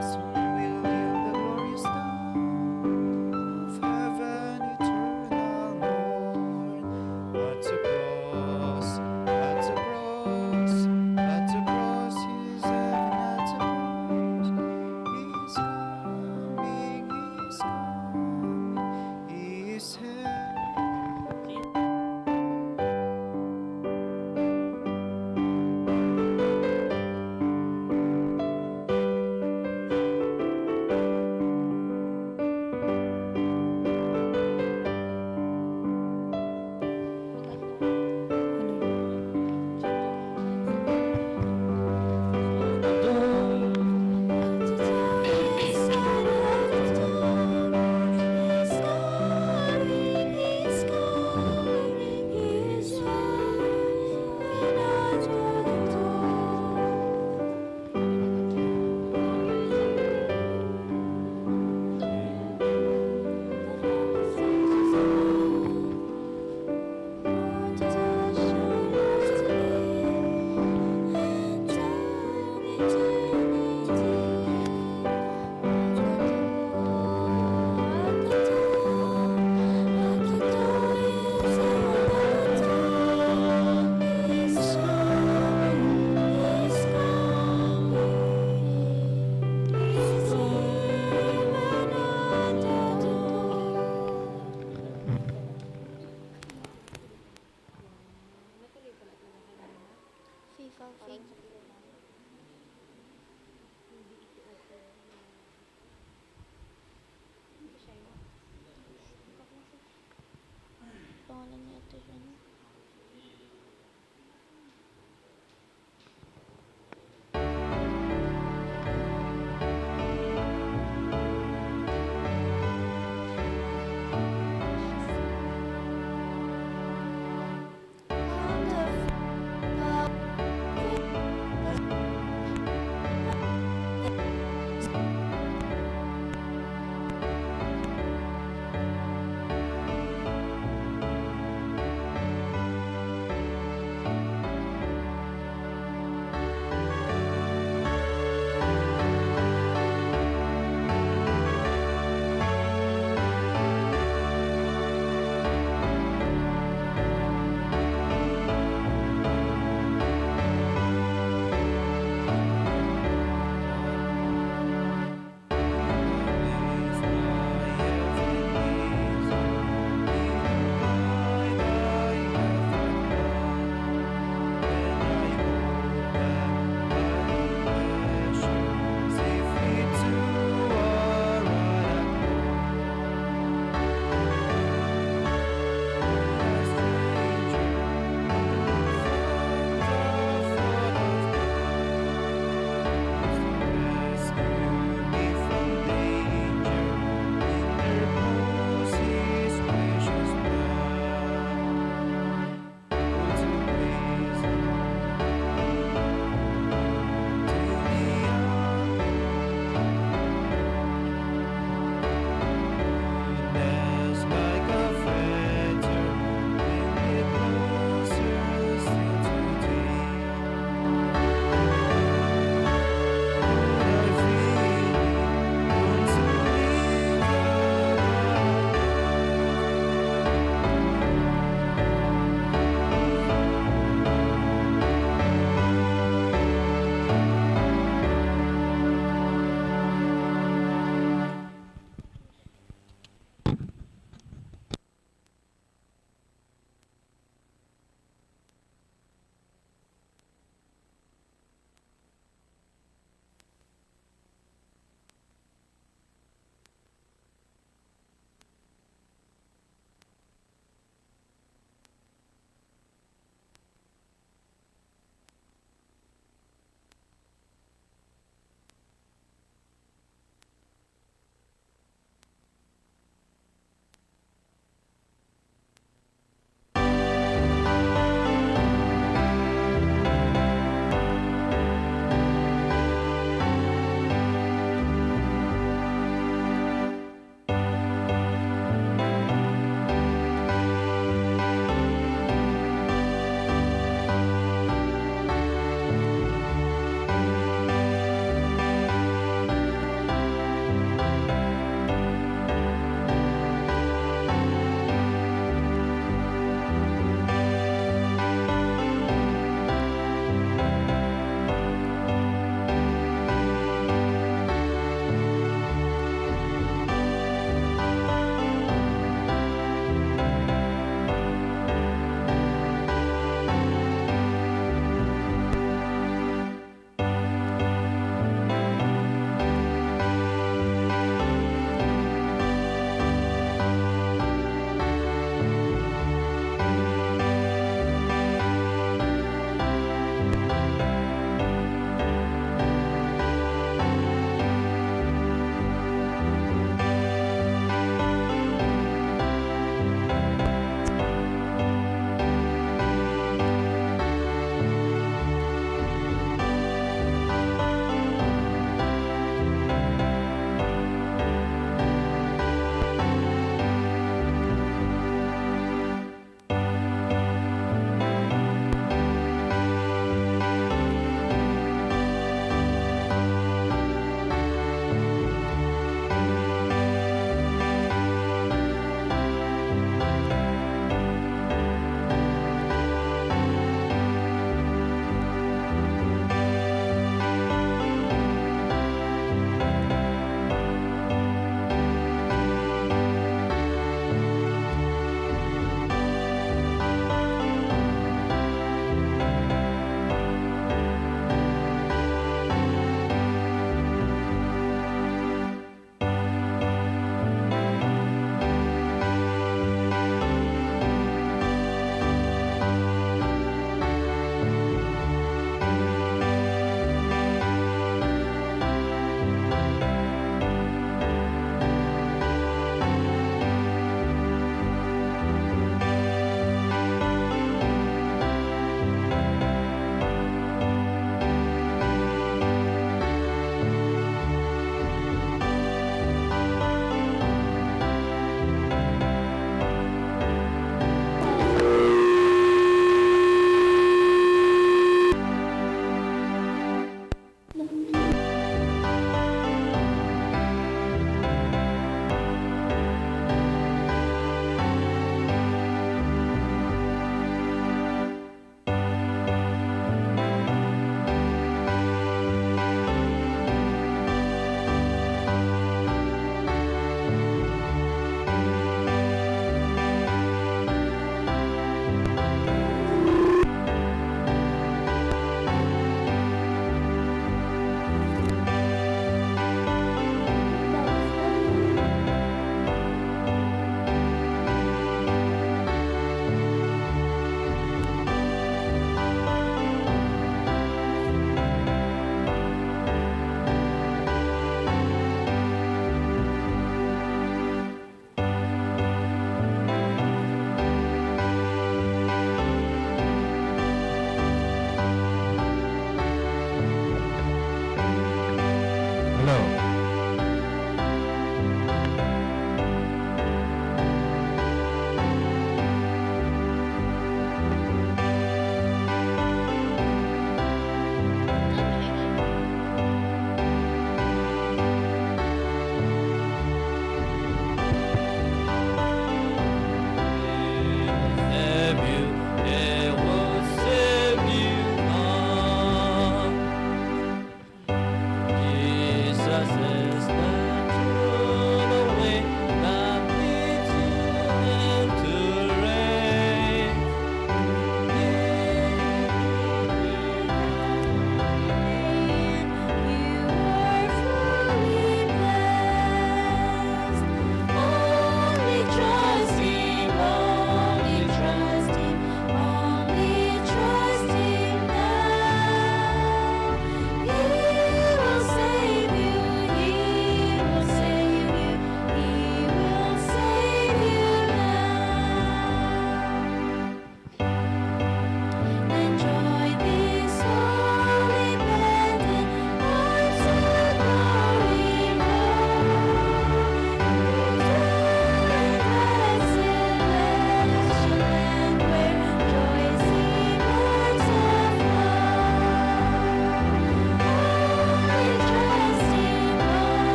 Soon will yield the glorious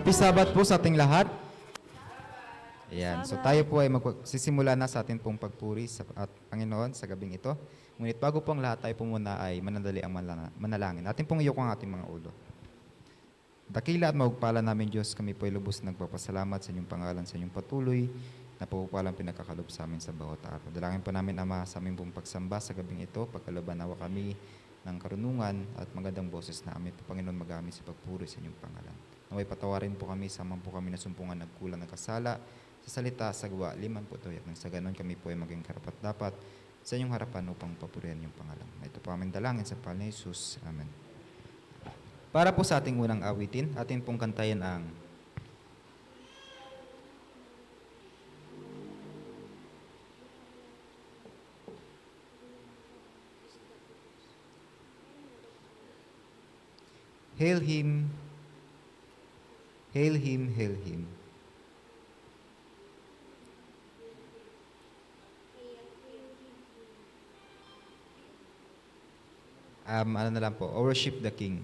Happy Sabbath po sa ating lahat. Ayan. So tayo po ay magsisimula na sa ating pong pagpuri sa at Panginoon sa gabing ito. Ngunit bago po ang lahat, tayo po muna ay manandali ang manalangin. Atin pong iyok ang ating mga ulo. Dakila at mapagpala namin Diyos, kami po ay lubos nagpapasalamat sa inyong pangalan, sa inyong patuloy na pagpapalang pinakakalob sa amin sa bawat araw. Dalangin po namin, Ama, sa aming pong pagsamba sa gabing ito, pagkalaban nawa kami ng karunungan at magandang boses na amin po, Panginoon, magamit sa pagpuri sa inyong pangalan. Naway patawarin po kami, samang po kami nasumpungan, nagkulang, nagkasala, sa salita, sa gawa, liman po ito, at nang sa ganon kami po ay maging karapat-dapat sa inyong harapan upang papurihan yung pangalan. Ito po aming dalangin sa pangalan ni Jesus. Amen. Para po sa ating unang awitin, atin pong kantayan ang Hail Him, Hail Him, Hail Him. Ano na lang po, worship the King.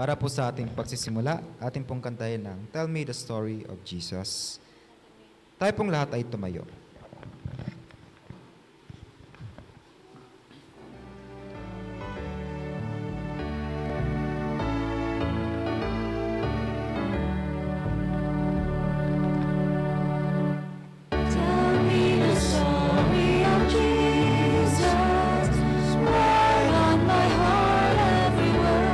Para po sa ating pagsisimula, ating pong kantahin ng Tell Me the Story of Jesus. Tayo pong lahat ay tumayo. Tell me the story of Jesus, write on my heart every word.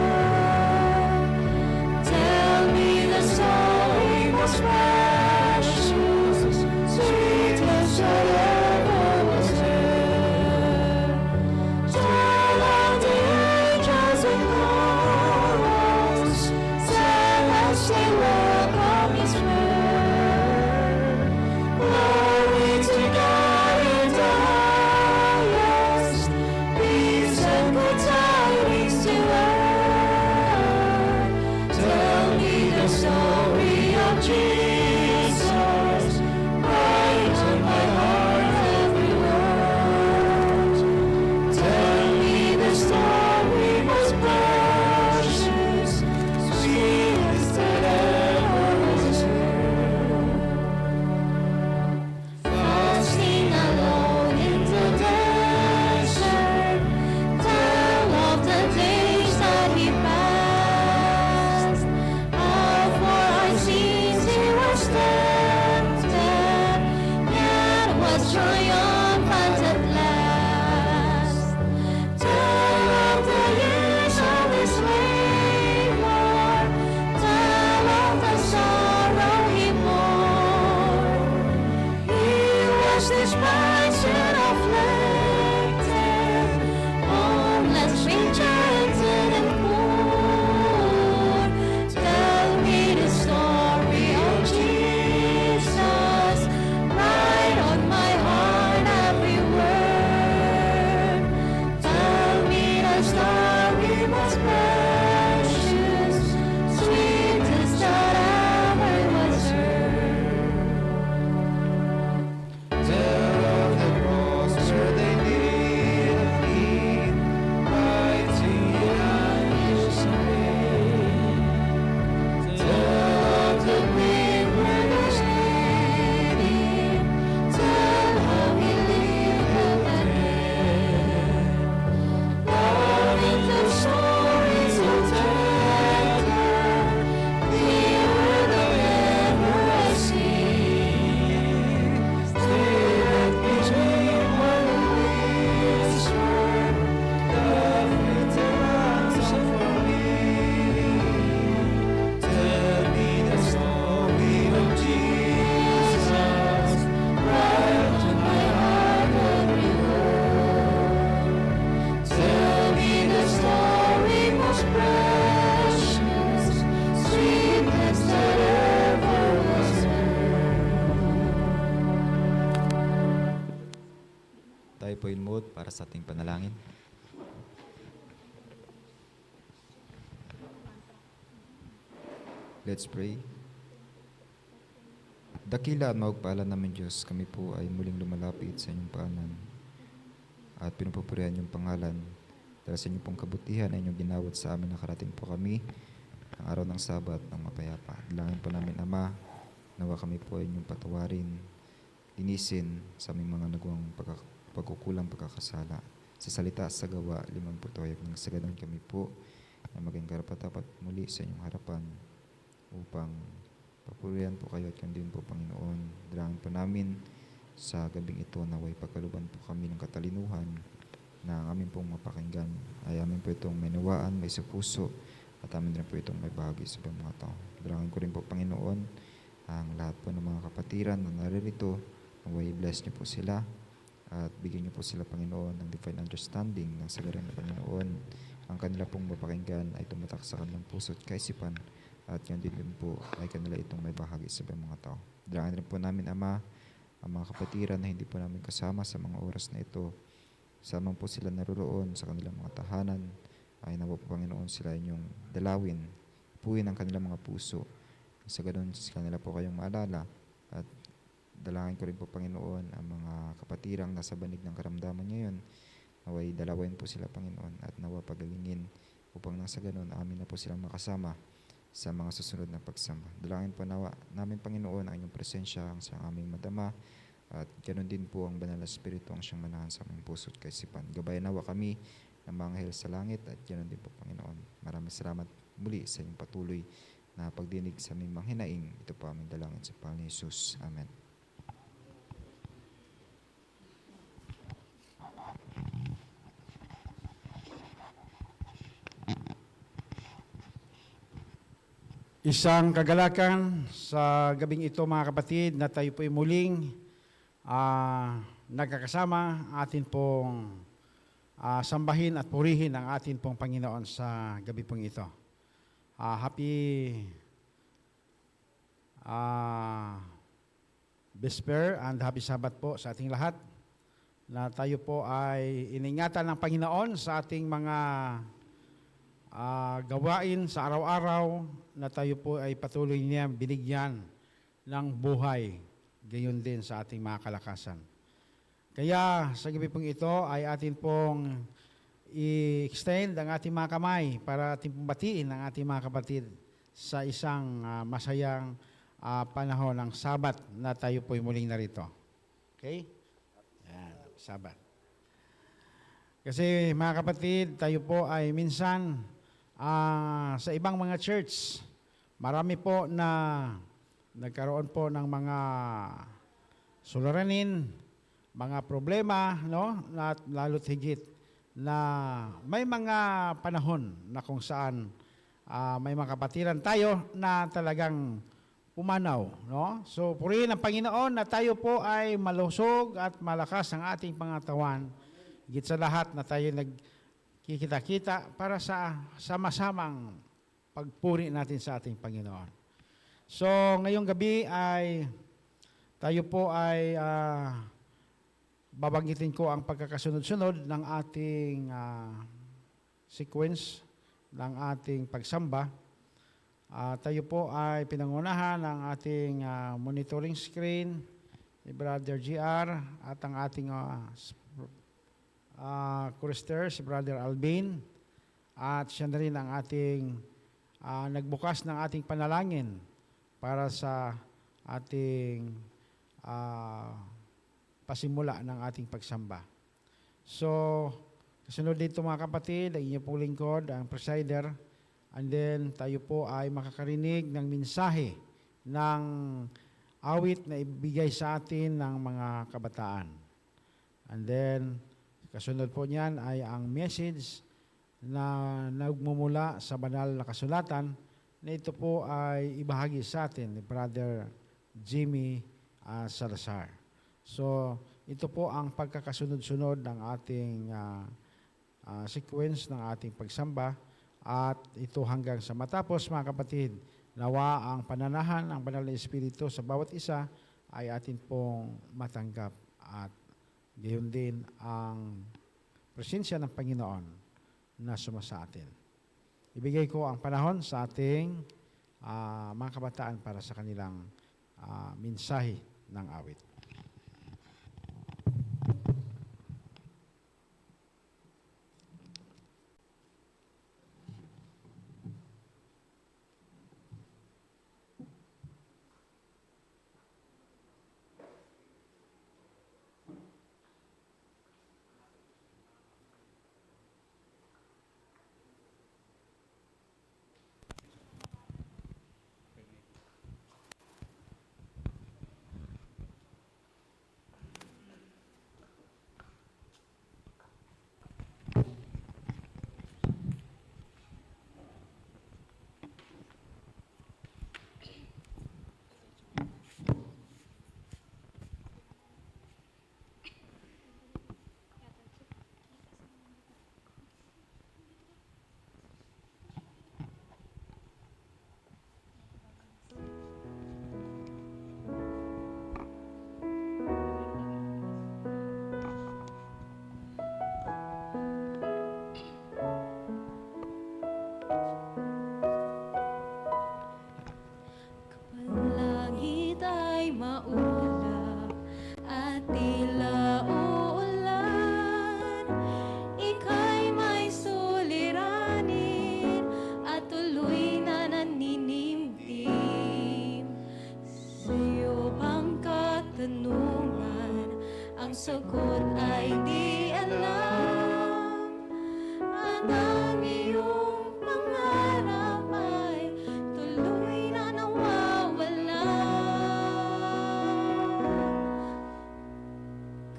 Tell me the story most precious, sweetest po ilmuod para sa ating panalangin. Let's pray. Dakila at maugpala namin Diyos, kami po ay muling lumalapit sa inyong paanan at pinupupurihan inyong pangalan. Dahil sa inyong pong kabutihan ay inyong ginawad sa amin, nakarating po kami ang araw ng Sabat ng mapayapa. Dalangin po namin, Ama, nawa kami po ay inyong patawarin, linisin sa aming mga nagawang pagkukulang pagkakasala. Sa salita, sa gawa, limang po tayo ng sagadan kami po na maging karapat-dapat muli sa inyong harapan upang papurihan po kayo at yun din po, Panginoon. Dalangin po namin sa gabing ito na way pagkaluban po kami ng katalinuhan na ang amin pong mapakinggan ay amin po itong may nawaan, may sa puso at amin rin po itong may bahagi sa mga tao. Dalangin ko rin po, Panginoon, ang lahat po ng mga kapatiran na naririto, naway bless niyo po sila at bigyan niyo po sila, Panginoon, ng divine understanding ng sagaran ng Panginoon. Ang kanila pong mapakinggan ay tumatak sa kanilang puso at kaisipan at yan din po ay kanila itong may bahagi sa mga tao. Dalangin rin po namin, Ama, ang mga kapatiran na hindi po namin kasama sa mga oras na ito. Sama po sila naroon sa kanilang mga tahanan, ay nawa po, Panginoon, sila inyong dalawin, puin ang kanilang mga puso. Sa ganun, kanila po kayong maalala at dalangin ko rin po, Panginoon, ang mga kapatirang nasa banig ng karamdaman ngayon, naway dalawin po sila, Panginoon, at nawa pagalingin upang nang sa ganun, amin na po silang makasama sa mga susunod na pagsamba. Dalangin po nawa namin, Panginoon, ang inyong presensya ang siyang aming madama at ganoon din po ang banal na Espiritu ang siyang manahan sa aming puso at kaisipan. Gabayan nawa kami ng mga anghel sa langit at ganoon din po, Panginoon. Maraming salamat muli sa inyong patuloy na pagdinig sa aming mga hinaing. Ito po aming dalangin sa pangalan ni Jesus. Amen. Isang kagalakan sa gabing ito, mga kapatid, na tayo po'y muling nagkakasama, atin pong sambahin at purihin ang atin pong Panginoon sa gabi pong ito. Happy Vesper and Happy Sabbath po sa ating lahat, na tayo po ay iningatan ng Panginoon sa ating mga gawain sa araw-araw, na tayo po ay patuloy niya binigyan ng buhay, gayon din sa ating mga kalakasan. Kaya sa gabi pong ito ay atin pong i-extend ang ating mga kamay para ating pong batiin ang ating mga kapatid sa isang masayang panahon ng Sabat na tayo po ay muling narito. Okay? Yan, Sabat. Kasi mga kapatid, tayo po ay minsan sa ibang mga church, marami po na nagkaroon po ng mga suliranin, mga problema, no? At lalo't higit na may mga panahon na kung saan may mga kapatiran tayo na talagang pumanaw, no? So purihin ang Panginoon na tayo po ay malusog at malakas ang ating pangatawan, higit sa lahat na tayo nagkikita-kita para sa sama-samang pagpuri natin sa ating Panginoon. So, ngayong gabi ay tayo po ay babanggitin ko ang pagkakasunod-sunod ng ating sequence ng ating pagsamba. Tayo po ay pinangunahan ng ating monitoring screen ni Brother GR at ang ating chorister, si Brother Albin, at siya na rin ang ating nagbukas ng ating panalangin para sa ating pasimula ng ating pagsamba. So, kasunod dito, mga kapatid, ang inyong pong lingkod, ang presider, and then tayo po ay makakarinig ng mensahe ng awit na ibigay sa atin ng mga kabataan. And then, kasunod po niyan ay ang message na nagmumula sa banal na kasulatan, na ito po ay ibahagi sa atin ni Brother Jimmy Salazar. So, ito po ang pagkakasunod-sunod ng ating sequence ng ating pagsamba, at ito hanggang sa matapos, mga kapatid, nawa ang pananahan ng banal na Espiritu sa bawat isa ay atin pong matanggap at gayon din ang presensya ng Panginoon na sumasa atin. Ibigay ko ang panahon sa ating mga kabataan para sa kanilang mensahe ng awit. Langit ay maulap at tila uulan, ika'y may suliranin at tuloy na naninimdim. Sa'yo bang katanungan, ang sagot ay di alam, at ang iyong pangarap ay tuloy na nawawala.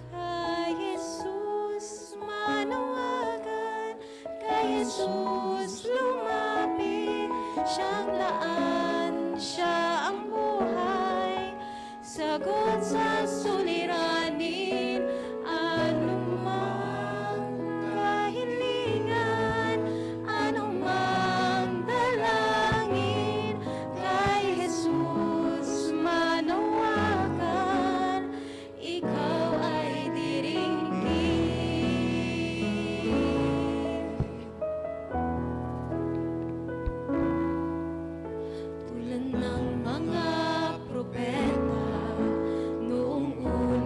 Kay Jesus manawagan, kay Jesus lumapit, siyang laan, siya ang buhay, sagot sa suliranin, anumang kahilingan, anumang dalangin, kay Jesus manawagan, ikaw ay diringgin. Tulad ng mga propeta noong una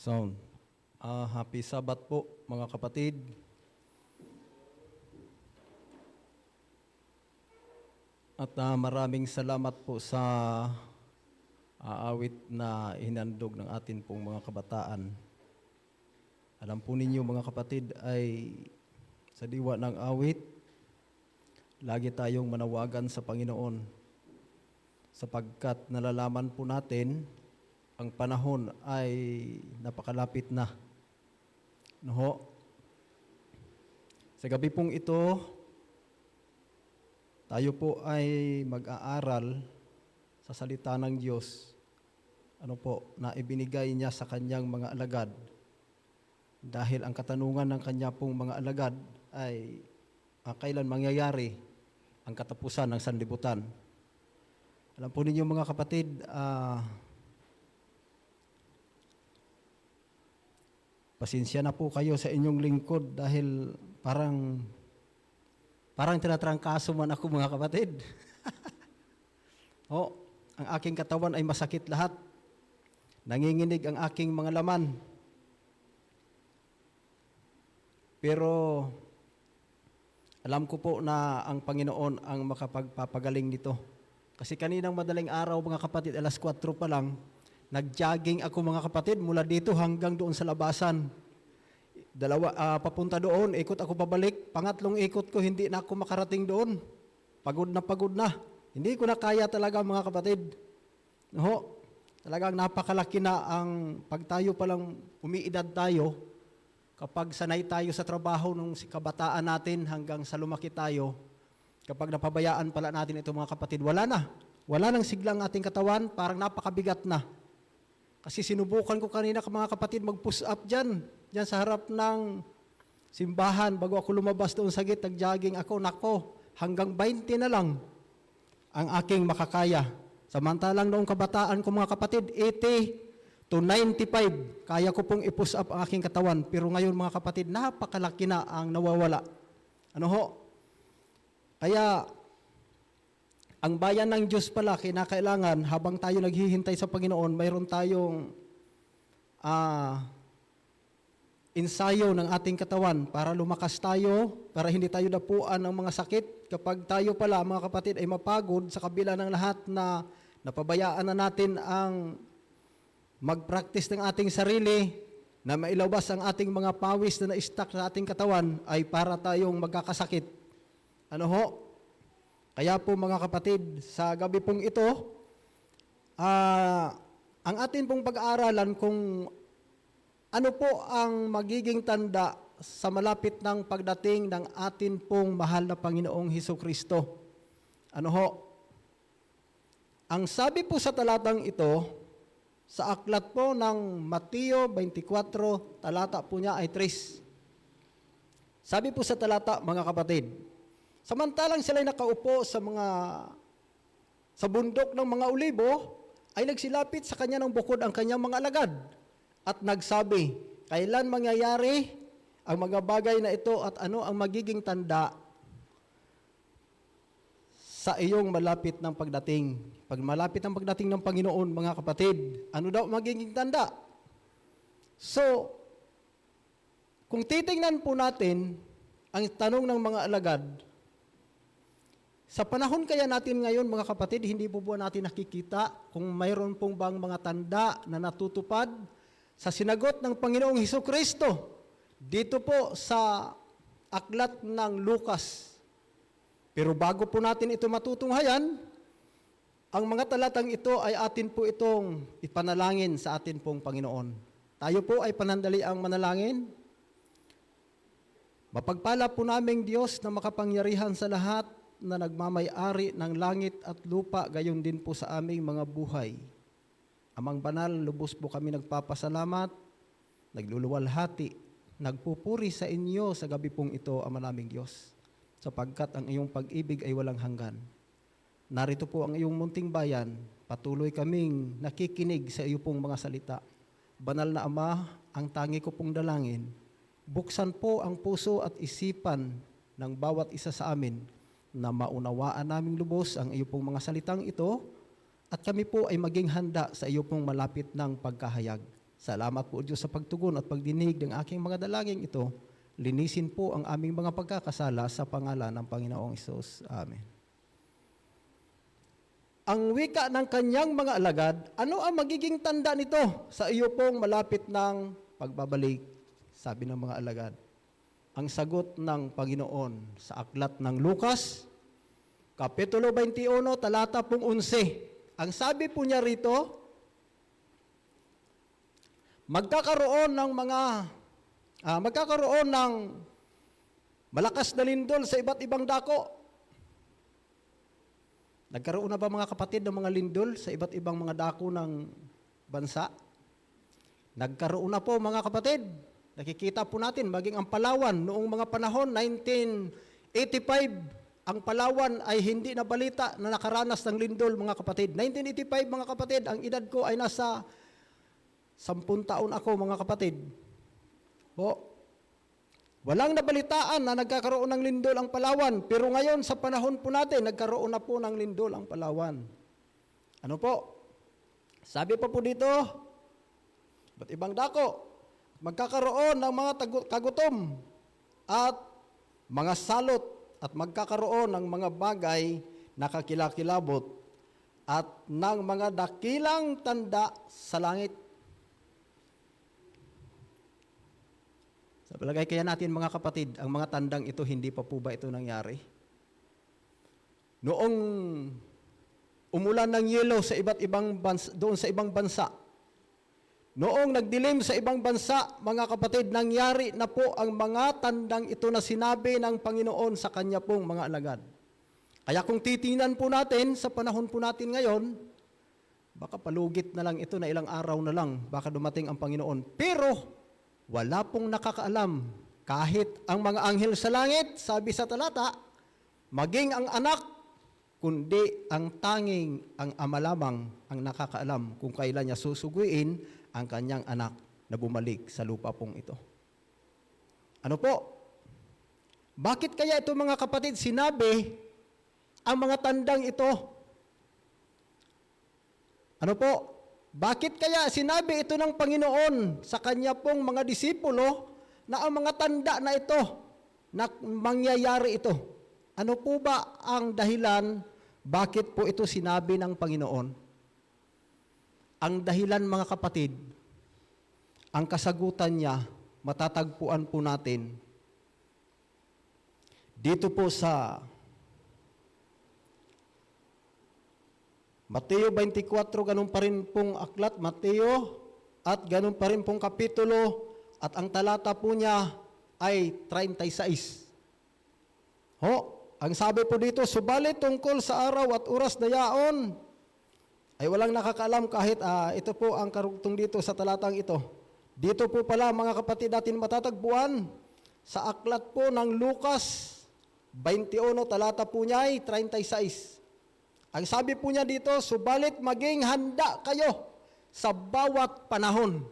Sound. Happy Sabbath po mga kapatid. At maraming salamat po sa awit na hinandog ng atin pong mga kabataan. Alam po ninyo mga kapatid ay sa diwa ng awit, lagi tayong manawagan sa Panginoon sapagkat nalalaman po natin ang panahon ay napakalapit na. No? Sa gabi pong ito, tayo po ay mag-aaral sa salita ng Diyos. Ano po, na ibinigay niya sa kanyang mga alagad. Dahil ang katanungan ng kanya pong mga alagad ay kailan mangyayari ang katapusan ng sanlibutan. Alam po ninyo mga kapatid, pasensya na po kayo sa inyong lingkod dahil parang tinatrangkaso man ako mga kapatid. Ang aking katawan ay masakit lahat. Nanginginig ang aking mga laman. Pero alam ko po na ang Panginoon ang makapagpapagaling nito. Kasi kaninang madaling araw mga kapatid, alas 4 pa lang, nag-jogging ako mga kapatid mula dito hanggang doon sa labasan. Papunta doon, ikot ako pabalik. Pangatlong ikot ko, hindi na ako makarating doon. Pagod na. Hindi ko na kaya talaga mga kapatid. No? Talagang napakalaki na ang pag tayo palang umiidad tayo, kapag sanay tayo sa trabaho nung kabataan natin hanggang sa lumaki tayo, kapag napabayaan pala natin ito mga kapatid, wala na. Wala nang siglang ating katawan, parang napakabigat na. Kasi sinubukan ko kanina mga kapatid mag-push up dyan sa harap ng simbahan bago ako lumabas doon sa gate, nag-jogging ako, hanggang 20 na lang ang aking makakaya. Samantalang noong kabataan ko mga kapatid, 80 to 95, kaya ko pong i-push up ang aking katawan. Pero ngayon mga kapatid, napakalaki na ang nawawala. Ano ho? Kaya, ang bayan ng Diyos pala, kinakailangan, habang tayo naghihintay sa Panginoon, mayroon tayong ensayo ng ating katawan para lumakas tayo, para hindi tayo dapuan ng mga sakit. Kapag tayo pala, mga kapatid, ay mapagod sa kabila ng lahat na napabayaan na natin ang mag-practice ng ating sarili, na mailabas ang ating mga pawis na na-stuck sa ating katawan, ay para tayong magkakasakit. Ano ho? Kaya po mga kapatid, sa gabi pong ito, ang atin pong pag-aaralan kung ano po ang magiging tanda sa malapit ng pagdating ng atin pong mahal na Panginoong Hesukristo. Ano ho? Ang sabi po sa talatang ito, sa aklat po ng Mateo 24, talata po niya ay 3. Sabi po sa talata, mga kapatid, samantalang sila'y nakaupo sa bundok ng mga olibo, ay nagsilapit sa kanya ng bukod ang kanyang mga alagad at nagsabi, kailan mangyayari ang mga bagay na ito at ano ang magiging tanda sa iyong malapit ng pagdating? Pag malapit ang pagdating ng Panginoon, mga kapatid, ano daw magiging tanda? So, kung titingnan po natin ang tanong ng mga alagad, sa panahon kaya natin ngayon, mga kapatid, hindi po natin nakikita kung mayroon pong bang mga tanda na natutupad sa sinagot ng Panginoong Hesukristo dito po sa aklat ng Lucas. Pero bago po natin ito matutunghayan, ang mga talatang ito ay atin po itong ipanalangin sa atin pong Panginoon. Tayo po ay panandali ang manalangin. Mapagpala po naming Diyos na makapangyarihan sa lahat na nagmamay-ari ng langit at lupa, gayon din po sa aming mga buhay. Amang banal, lubos po kami nagpapasalamat, nagluluwalhati, nagpupuri sa inyo sa gabi pong ito, Ama naming Diyos, sapagkat ang iyong pag-ibig ay walang hanggan. Narito po ang iyong munting bayan, patuloy kaming nakikinig sa iyo pong mga salita. Banal na Ama, ang tangi ko pong dalangin, buksan po ang puso at isipan ng bawat isa sa amin na maunawaan naming lubos ang iyo pong mga salitang ito at kami po ay maging handa sa iyo pong malapit ng pagkahayag. Salamat po Diyos sa pagtugon at pagdinig ng aking mga dalangin ito. Linisin po ang aming mga pagkakasala sa pangalan ng Panginoong Hesus. Amen. Ang wika ng kanyang mga alagad, ano ang magiging tanda nito sa iyo pong malapit ng pagbabalik? Sabi ng mga alagad. Ang sagot ng Panginoon sa aklat ng Lucas, Kapitulo 21, talata pong 11. Ang sabi po niya rito, magkakaroon ng malakas na lindol sa iba't ibang dako. Nagkaroon na ba mga kapatid ng mga lindol sa iba't ibang mga dako ng bansa? Nagkaroon na po mga kapatid. Nakikita po natin, maging ang Palawan, noong mga panahon, 1985, ang Palawan ay hindi na balita na nakaranas ng lindol mga kapatid. 1985 mga kapatid, ang edad ko ay nasa 10 taon ako mga kapatid. Po, walang nabalitaan na nagkakaroon ng lindol ang Palawan, pero ngayon sa panahon po natin, nagkaroon na po ng lindol ang Palawan. Ano po? Sabi pa po dito, ba't ibang dako? Magkakaroon ng mga kagutom at mga salot at magkakaroon ng mga bagay na kakilakilabot at ng mga dakilang tanda sa langit. Sa palagay kaya natin mga kapatid, ang mga tandang ito, hindi pa po ba ito nangyari? Noong umulan ng yelo sa iba't ibang bansa, doon sa ibang bansa, noong nagdilim sa ibang bansa, mga kapatid, nangyari na po ang mga tandang ito na sinabi ng Panginoon sa kanya pong mga alagad. Kaya kung titingnan po natin sa panahon po natin ngayon, baka palugit na lang ito na ilang araw na lang, baka dumating ang Panginoon. Pero wala pong nakakaalam. Kahit ang mga anghel sa langit, sabi sa talata, maging ang anak, kundi ang tanging ang ama lamang ang nakakaalam kung kailan niya susuguin ang kanyang anak na bumalik sa lupa pong ito. Ano po? Bakit kaya ito mga kapatid sinabi ang mga tandang ito? Ano po? Bakit kaya sinabi ito ng Panginoon sa kanya pong mga disipulo na ang mga tanda na ito, na mangyayari ito? Ano po ba ang dahilan bakit po ito sinabi ng Panginoon? Ang dahilan mga kapatid, ang kasagutan niya, matatagpuan po natin dito po sa Mateo 24, ganun pa rin pong aklat, Mateo, at ganun pa rin pong kapitulo, at ang talata po niya ay 36. Ang sabi po dito, subalit tungkol sa araw at oras na yaon, ay walang nakakaalam kahit ito po ang karugtong dito sa talatang ito. Dito po pala mga kapatid natin matatagpuan sa aklat po ng Lucas 21, talata po niya ay 36. Ang sabi po niya dito, subalit maging handa kayo sa bawat panahon.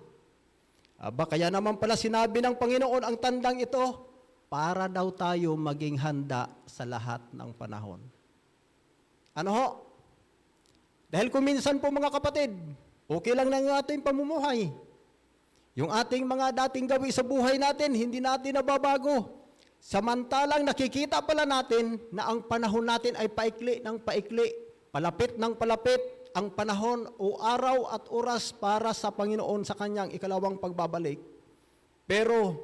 Kaya naman pala sinabi ng Panginoon ang tandang ito, para daw tayo maging handa sa lahat ng panahon. Ano ho? Dahil kung minsan po mga kapatid, okay lang na yung ating pamumuhay. Yung ating mga dating gawi sa buhay natin, hindi natin nababago. Samantalang nakikita pala natin na ang panahon natin ay paikli ng paikli, palapit ng palapit ang panahon o araw at oras para sa Panginoon sa kanyang ikalawang pagbabalik. Pero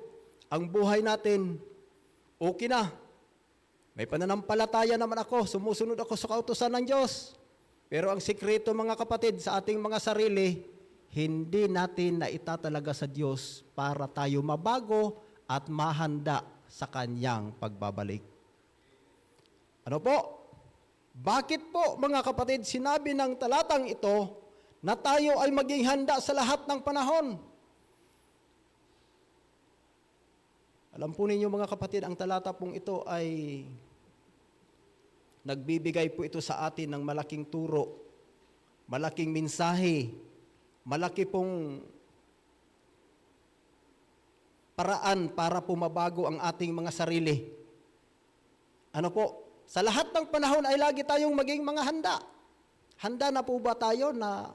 ang buhay natin, okay na. May pananampalataya naman ako, sumusunod ako sa kautusan ng Diyos. Pero ang sikreto mga kapatid sa ating mga sarili, hindi natin na itatalaga sa Diyos para tayo mabago at mahanda sa kanyang pagbabalik. Ano po? Bakit po mga kapatid sinabi ng talatang ito na tayo ay maging handa sa lahat ng panahon? Alam po ninyo mga kapatid, ang talata pong ito ay nagbibigay po ito sa atin ng malaking turo, malaking mensahe, malaki pong paraan para pumabago ang ating mga sarili. Ano po? Sa lahat ng panahon ay lagi tayong maging mga handa. Handa na po ba tayo na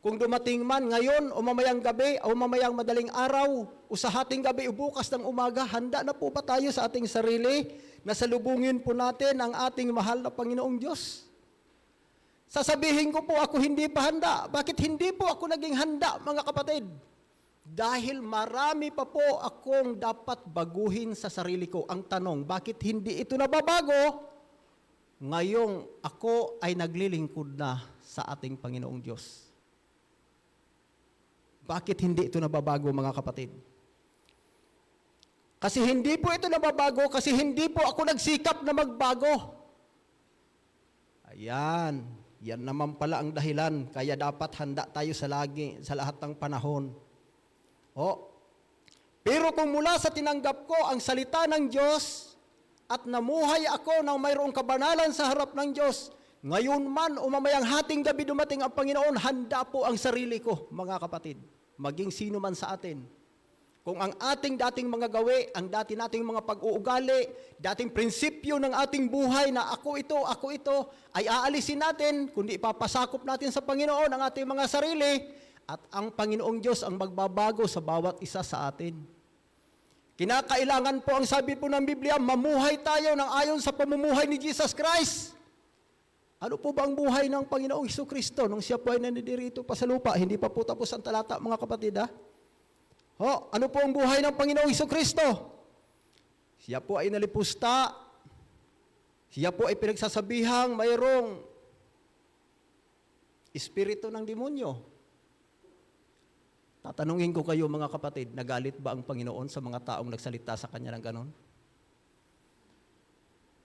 Kung dumating man ngayon o mamayang gabi o mamayang madaling araw o sa hating gabi o bukas ng umaga, handa na po ba tayo sa ating sarili na salubungin po natin ang ating mahal na Panginoong Diyos? Sasabihin ko po, ako hindi pa handa. Bakit hindi po ako naging handa, mga kapatid? Dahil marami pa po akong dapat baguhin sa sarili ko. Ang tanong, bakit hindi ito nababago? Ngayong ako ay naglilingkod na sa ating Panginoong Diyos. Bakit hindi ito nababago, mga kapatid? Kasi hindi po ito nababago, kasi hindi po ako nagsikap na magbago. Ayan, yan naman pala ang dahilan, kaya dapat handa tayo sa lahat ng panahon. Pero kung mula sa tinanggap ko ang salita ng Diyos at namuhay ako ng mayroong kabanalan sa harap ng Diyos, ngayon man o mamayang hating gabi dumating ang Panginoon, handa po ang sarili ko, mga kapatid, maging sino man sa atin. Kung ang ating dating mga gawi, ang dati nating mga pag-uugali, dating prinsipyo ng ating buhay na ako ito, ay aalisin natin, kundi ipapasakop natin sa Panginoon ang ating mga sarili, at ang Panginoong Diyos ang magbabago sa bawat isa sa atin. Kinakailangan po, ang sabi po ng Biblia, mamuhay tayo ng ayon sa pamumuhay ni Jesus Christ. Ano po ba ang buhay ng Panginoong Hesukristo nung siya po ay nandirito pa sa lupa? Hindi pa po tapos ang talata, mga kapatid, ha? Ano po ang buhay ng Panginoong Hesukristo? Siya po ay nalipusta. Siya po ay pinagsasabihang mayroong espiritu ng demonyo. Tatanungin ko kayo, mga kapatid, nagalit ba ang Panginoon sa mga taong nagsalita sa Kanya ng ganon?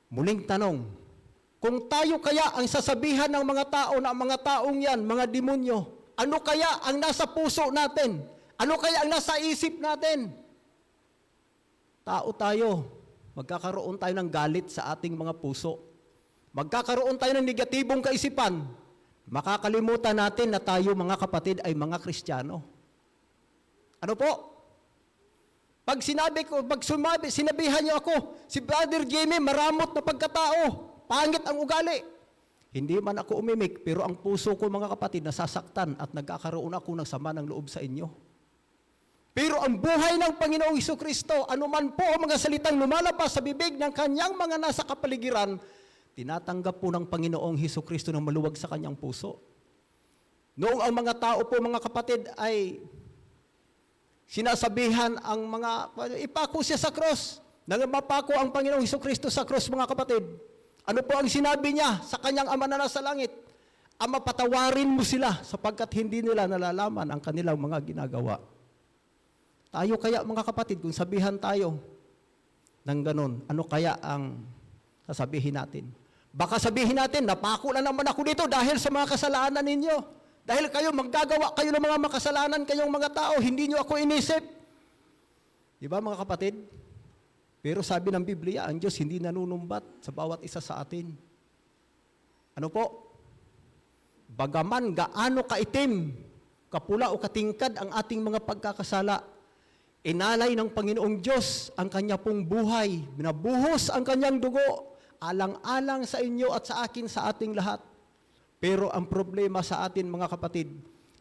Muling tanong, kung tayo kaya ang sasabihan ng mga tao na ang mga taong yan, mga demonyo, ano kaya ang nasa puso natin? Ano kaya ang nasa isip natin? Tao tayo, magkakaroon tayo ng galit sa ating mga puso. Magkakaroon tayo ng negatibong kaisipan. Makakalimutan natin na tayo, mga kapatid, ay mga Kristiyano. Ano po? Pag sinabihan niyo ako, si Brother Jamie, maramot na pagkatao, pangit ang ugali. Hindi man ako umimik, pero ang puso ko, mga kapatid, nasasaktan at nagkakaroon ako ng sama ng loob sa inyo. Pero ang buhay ng Panginoong Hesukristo, anuman po ang mga salitang lumalabas sa bibig ng kanyang mga nasa kapaligiran, tinatanggap po ng Panginoong Hesukristo ng maluwag sa kanyang puso. Noong ang mga tao po, mga kapatid, ay sinasabihan ang mga, ipako siya sa cross. Nang mapako ang Panginoong Hesukristo sa cross, mga kapatid, ano po ang sinabi niya sa kanyang Ama na nasa langit? Ama, patawarin mo sila sapagkat hindi nila nalalaman ang kanilang mga ginagawa. Tayo kaya, mga kapatid, kung sabihan tayo ng ganon, ano kaya ang sasabihin natin? Baka sabihin natin, napako na naman ako dito dahil sa mga kasalanan ninyo. Dahil kayo, maggagawa kayo ng mga makasalanan kayong mga tao, hindi nyo ako inisip. Di ba, mga kapatid? Pero sabi ng Biblia, ang Diyos hindi nanunumbat sa bawat isa sa atin. Ano po? Bagaman gaano kaitim, kapula o katingkad ang ating mga pagkakasala, inalay ng Panginoong Diyos ang kanya pong buhay, binabuhos ang kanyang dugo, alang-alang sa inyo at sa akin, sa ating lahat. Pero ang problema sa atin, mga kapatid,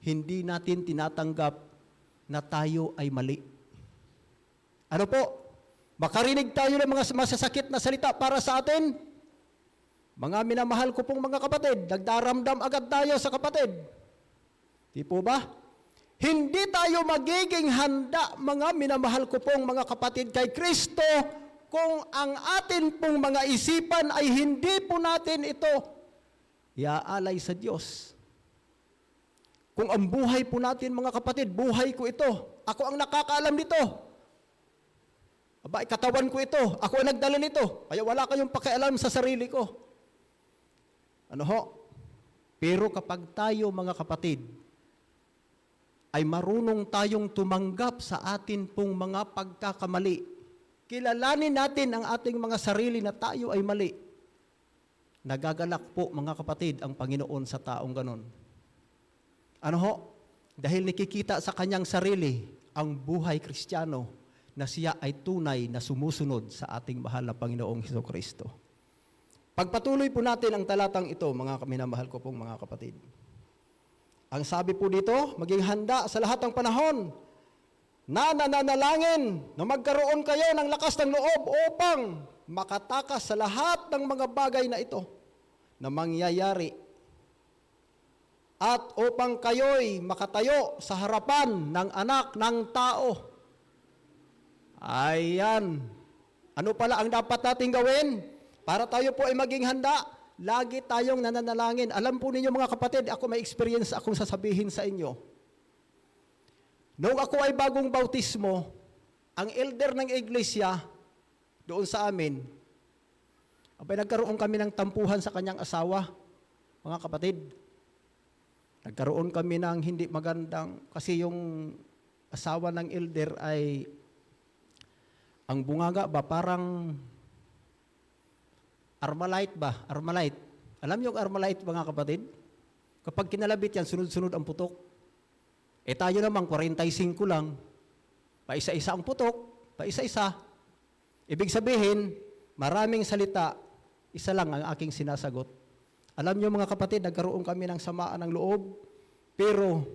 hindi natin tinatanggap na tayo ay mali. Ano po? Makarinig tayo ng mga masasakit na salita para sa atin? Mga minamahal ko pong mga kapatid, nagdaramdam agad tayo sa kapatid. Di po ba? Hindi tayo magiging handa, mga minamahal ko pong mga kapatid, kay Kristo kung ang atin pong mga isipan ay hindi po natin ito iaalay sa Diyos. Kung ang buhay po natin, mga kapatid, buhay ko ito, ako ang nakakaalam nito. Aba, katawan ko ito, ako ang nagdala nito, kaya wala kayong pakialam sa sarili ko. Ano ho? Pero kapag tayo, mga kapatid, ay marunong tayong tumanggap sa atin pong mga pagkakamali, kilalanin natin ang ating mga sarili na tayo ay mali, nagagalak po, mga kapatid, ang Panginoon sa taong ganon. Ano ho? Dahil nakikita sa kanyang sarili ang buhay Kristiyano na siya ay tunay na sumusunod sa ating mahal na Panginoong Hesukristo. Pagpatuloy po natin ang talatang ito, mga minamahal ko pong mga kapatid. Ang sabi po dito, maging handa sa lahat ng panahon na nananalangin na magkaroon kayo ng lakas ng loob upang makatakas sa lahat ng mga bagay na ito na mangyayari at upang kayo'y makatayo sa harapan ng anak ng tao. Ayan. Ano pala ang dapat nating gawin para tayo po ay maging handa? Lagi tayong nananalangin. Alam po ninyo mga kapatid, ako may experience akong sasabihin sa inyo. Noong ako ay bagong bautismo, ang elder ng iglesia doon sa amin, abay nagkaroon kami ng tampuhan sa kanyang asawa, mga kapatid. Nagkaroon kami ng hindi magandang, kasi yung asawa ng elder ay, ang bungaga ba, parang Armalite ba? Armalite. Alam niyo yung Armalite, mga kapatid? Kapag kinalabit yan, sunod-sunod ang putok. Eh tayo naman, 45 lang. Paisa-isa ang putok, paisa-isa. Ibig sabihin, maraming salita, isa lang ang aking sinasagot. Alam niyo mga kapatid, nagkaroon kami ng samaan ng loob, pero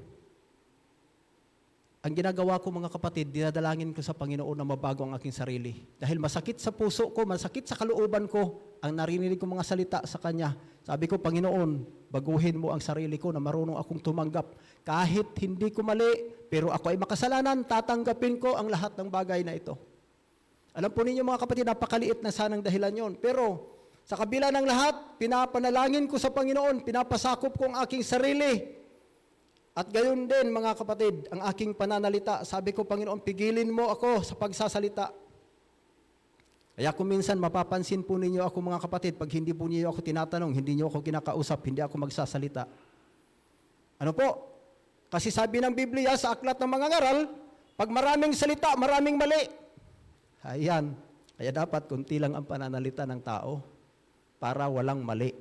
ang ginagawa ko mga kapatid, dinadalangin ko sa Panginoon na mabago ang aking sarili. Dahil masakit sa puso ko, masakit sa kalooban ko, ang narinig ko mga salita sa Kanya. Sabi ko, Panginoon, baguhin mo ang sarili ko na marunong akong tumanggap. Kahit hindi ko mali, pero ako ay makasalanan, tatanggapin ko ang lahat ng bagay na ito. Alam po ninyo mga kapatid, napakaliit na sanang dahilan yon. Pero sa kabila ng lahat, pinapanalangin ko sa Panginoon, pinapasakop ko ang aking sarili. At gayon din mga kapatid, ang aking pananalita, sabi ko, Panginoon, pigilin mo ako sa pagsasalita. Kaya kung minsan mapapansin po ninyo ako mga kapatid, pag hindi po niyo ako tinatanong, hindi niyo ako kinakausap, hindi ako magsasalita. Ano po? Kasi sabi ng Biblia sa Aklat ng Mga Ngaral, pag maraming salita, maraming mali. Ayan. Kaya dapat kunti lang ang pananalita ng tao para walang mali.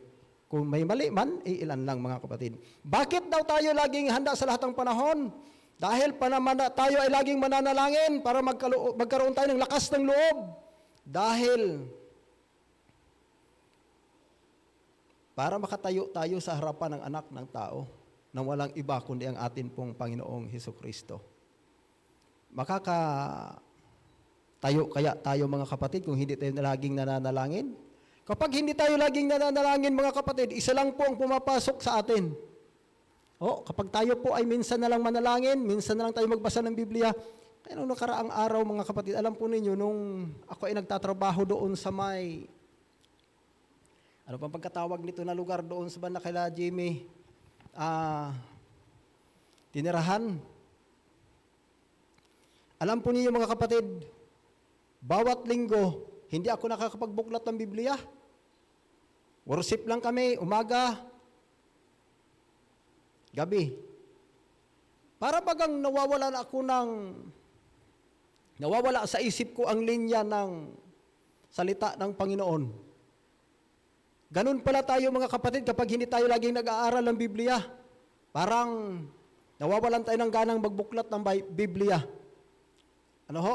Kung may mali man, ilan lang mga kapatid. Bakit daw tayo laging handa sa lahat ng panahon? Dahil tayo ay laging mananalangin para magkaroon tayo ng lakas ng loob. Dahil para makatayo tayo sa harapan ng anak ng tao na walang iba kundi ang atin pong Panginoong Hesukristo. Makakatayo kaya tayo mga kapatid kung hindi tayo laging nananalangin? Kapag hindi tayo laging nananalangin mga kapatid, isa lang po ang pumapasok sa atin. Kapag tayo po ay minsan na lang manalangin, minsan na lang tayo magbasa ng Biblia, kaya nung nakaraang araw mga kapatid, alam po ninyo, nung ako ay nagtatrabaho doon sa may, ano pang pagkatawag nito na lugar doon sa banda kila Jimmy, tinirahan. Alam po ninyo mga kapatid, bawat linggo, hindi ako nakakapagbuklat ng Biblia. Worship lang kami, umaga, gabi. Para bagang nawawala sa isip ko ang linya ng salita ng Panginoon. Ganun pala tayo mga kapatid kapag hindi tayo laging nag-aaral ng Biblia. Parang nawawalan tayo ng ganang magbuklat ng Biblia. Ano ho?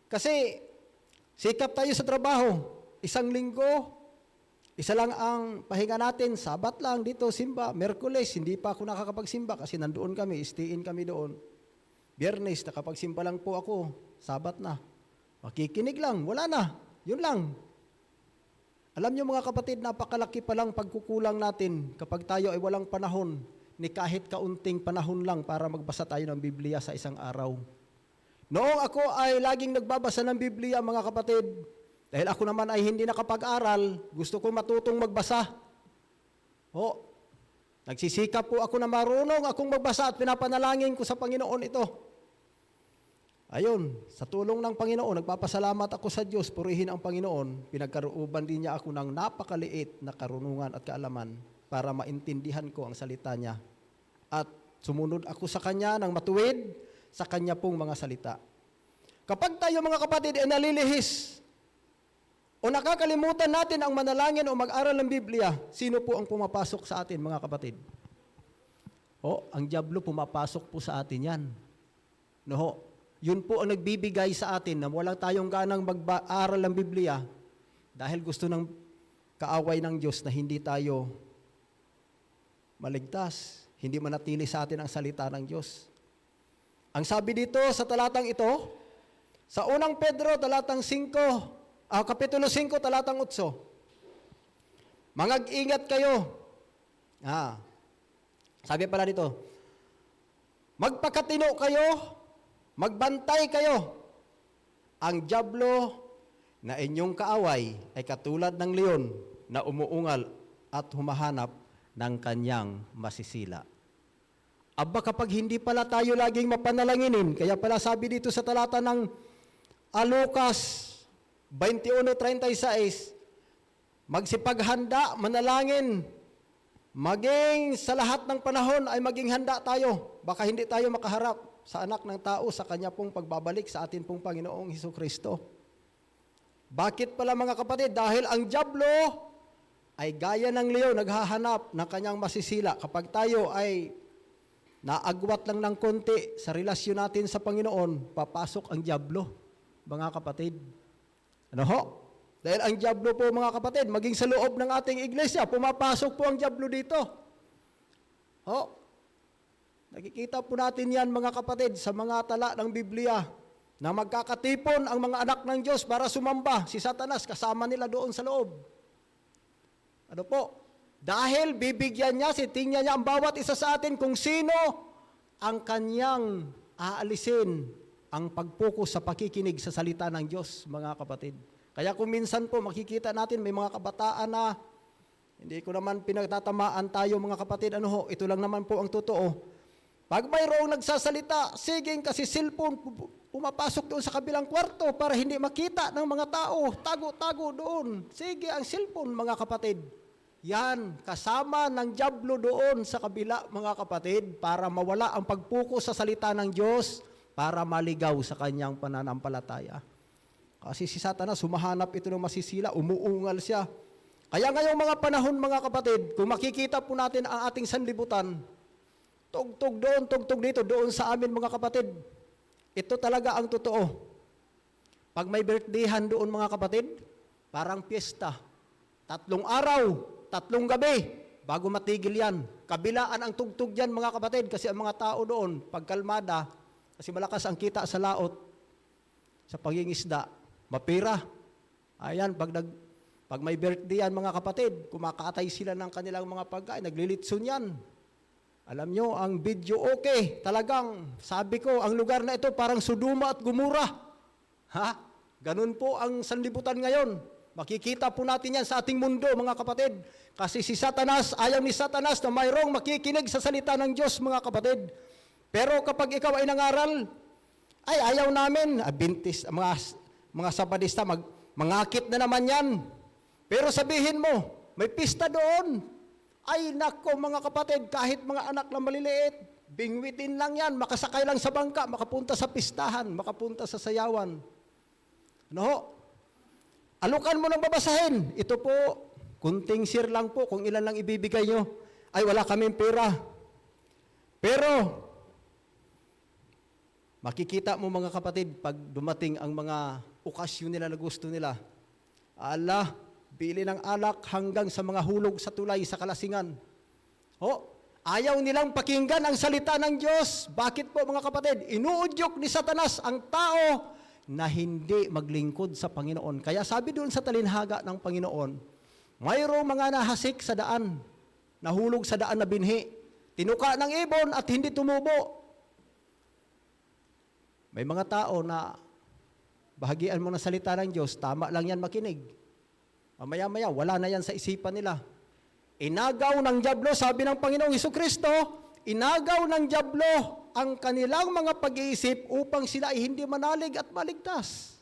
Kasi sikap tayo sa trabaho. Isang linggo, isa lang ang pahinga natin. Sabat lang dito, simba. Merkules, hindi pa ako nakakapagsimba kasi nandoon kami, stay-in kami doon. Biyernes, nakapagsimba lang po ako. Sabat na. Makikinig lang, wala na. Yun lang. Alam niyo mga kapatid, napakalaki palang pagkukulang natin kapag tayo ay walang panahon, ni kahit kaunting panahon lang para magbasa tayo ng Biblia sa isang araw. Noong ako ay laging nagbabasa ng Biblia, mga kapatid, dahil ako naman ay hindi nakapag-aral, gusto ko matutong magbasa. Nagsisikap po ako na marunong akong magbasa at pinapanalangin ko sa Panginoon ito. Ayun, sa tulong ng Panginoon, nagpapasalamat ako sa Diyos, purihin ang Panginoon, pinagkaruuban din niya ako ng napakaliit na karunungan at kaalaman para maintindihan ko ang salita niya. At sumunod ako sa Kanya ng matuwid sa Kanya pong mga salita. Kapag tayo mga kapatid ay nalilihis o nakakalimutan natin ang manalangin o mag-aral ng Biblia, sino po ang pumapasok sa atin mga kapatid? Ang diablo pumapasok po sa atin yan. Yun po ang nagbibigay sa atin na walang tayong ganang mag-aaral ng Biblia dahil gusto ng kaaway ng Diyos na hindi tayo maligtas, hindi manatili sa atin ang salita ng Diyos. Ang sabi dito sa talatang ito, sa unang Pedro, talatang 5, kapitulo 5, talatang 8, mangag-ingat kayo. Sabi pala dito, magpakatino kayo, magbantay kayo. Ang dyablo na inyong kaaway ay katulad ng leon na umuungal at humahanap ng kanyang masisila. Aba, kapag hindi pala tayo laging mapanalanginin, kaya pala sabi dito sa talata ng Lucas 21:36, magsipaghanda, manalangin, maging sa lahat ng panahon ay maging handa tayo. Baka hindi tayo makaharap sa anak ng tao sa kanya pong pagbabalik sa atin pong Panginoong Hesukristo. Bakit pala mga kapatid? Dahil ang dyablo ay gaya ng leon, naghahanap ng kanyang masisila. Kapag tayo ay naagwat lang ng konti sa relasyon natin sa Panginoon, papasok ang dyablo, mga kapatid. Ano ho? Dahil ang dyablo po, mga kapatid, maging sa loob ng ating iglesia, pumapasok po ang dyablo dito. Ho? Nakikita po natin yan, mga kapatid, sa mga tala ng Biblia, na magkakatipon ang mga anak ng Diyos para sumamba. Si Satanas, kasama nila doon sa loob. Ano po? Dahil bibigyan niya, sitingnan niya ang bawat isa sa atin kung sino ang kanyang aalisin ang pag-focus sa pakikinig sa salita ng Diyos, mga kapatid. Kaya kung minsan po makikita natin may mga kabataan na hindi ko naman pinagtatamaan tayo, mga kapatid, ano ho, ito lang naman po ang totoo. Pag mayroong nagsasalita, siging kasi cellphone, pumapasok doon sa kabilang kwarto para hindi makita ng mga tao, tago-tago doon. Sige, ang cellphone, mga kapatid. Yan, kasama ng dyablo doon sa kabila, mga kapatid, para mawala ang pagpuko sa salita ng Diyos, para maligaw sa kanyang pananampalataya. Kasi si Satanas, humahanap ito ng masisila, umuungal siya. Kaya ngayong mga panahon, mga kapatid, kung makikita po natin ang ating sanlibutan, tugtog doon, tugtog dito, doon sa amin, mga kapatid, ito talaga ang totoo. Pag may birthdayhan doon, mga kapatid, parang piyesta. 3 araw, 3 gabi, bago matigil yan. Kabilaan ang tugtog yan, mga kapatid, kasi ang mga tao doon, pagkalmada, kasi malakas ang kita sa laot, sa pangingisda, mapira. Ayan, pag may birthday yan, mga kapatid, kumakatay sila ng kanilang mga pagkain, naglilitson yan. Alam nyo, ang video okay, talagang, sabi ko, ang lugar na ito parang Sodoma at Gomora. Ganun po ang sanlibutan ngayon. Makikita po natin yan sa ating mundo, mga kapatid. Kasi si Satanas, ayaw ni Satanas na mayroong makikinig sa salita ng Diyos, mga kapatid. Pero kapag ikaw ay nangaral, ay ayaw namin, mga Sabadista, mangakit na naman yan. Pero sabihin mo, may pista doon. Ay nako, mga kapatid, kahit mga anak lang maliliit, bingwitin lang yan, makasakay lang sa bangka, makapunta sa pistahan, makapunta sa sayawan. Ano ho? Alukan mo ng babasahin. Ito po, kunting share lang po kung ilan lang ibibigay nyo. Ay, wala kaming pera. Pero, makikita mo, mga kapatid, pag dumating ang mga okasyon nila na gusto nila, bili ng alak hanggang sa mga hulog sa tulay sa kalasingan. Ayaw nilang pakinggan ang salita ng Diyos. Bakit po, mga kapatid? Inuudyok ni Satanas ang tao na hindi maglingkod sa Panginoon. Kaya sabi doon sa talinhaga ng Panginoon, mayroong mga nahasik sa daan, nahulog sa daan na binhi, tinuka ng ibon at hindi tumubo. May mga tao na bahagian mo ng salita ng Diyos, tama lang yan makinig. Mamaya-maya, wala na yan sa isipan nila. Inagaw ng dyablo, sabi ng Panginoong Hesukristo, inagaw ng dyablo ang kanilang mga pag-iisip upang sila ay hindi manalig at maligtas.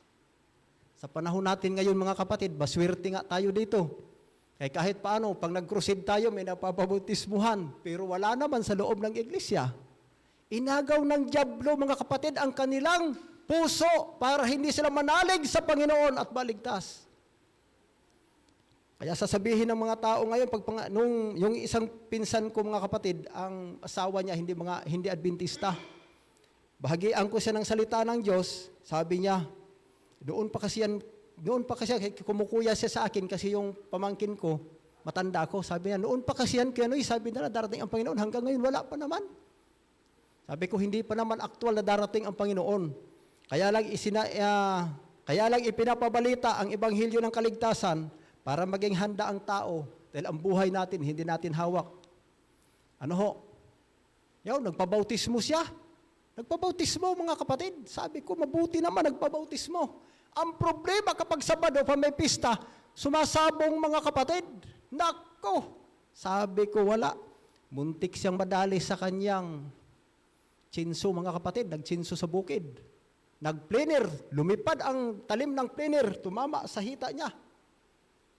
Sa panahon natin ngayon, mga kapatid, baswerte nga tayo dito. Kahit paano, pag nag-crusade tayo, may napapabautismuhan, pero wala naman sa loob ng iglesia. Inagaw ng dyablo, mga kapatid, ang kanilang puso para hindi sila manalig sa Panginoon at maligtas. Kaya sasabihin ng mga tao ngayon, yung isang pinsan ko, mga kapatid, ang asawa niya hindi Adventista. Bahagian ko siya ng salita ng Diyos, sabi niya, doon pa kasi kumukuya siya sa akin kasi yung pamangkin ko, matanda ako. Sabi niya, noon pa kasi yan, kaya sabi nila, darating ang Panginoon. Hanggang ngayon, wala pa naman. Sabi ko, hindi pa naman aktual na darating ang Panginoon. Kaya lang ipinapabalita ang Ebanghelyo ng kaligtasan para maging handa ang tao. Dahil ang buhay natin, hindi natin hawak. Ano ho? Nagpabautismo siya. Nagpabautismo, mga kapatid. Sabi ko, mabuti naman, nagpabautismo. Ang problema kapag Sabado pa may pista, sumasabong, mga kapatid. Nako! Sabi ko, wala. Muntik siyang madali sa kanyang tsinso, mga kapatid. Nagtsinso sa bukid. Nagplener. Lumipad ang talim ng plener. Tumama sa hita niya.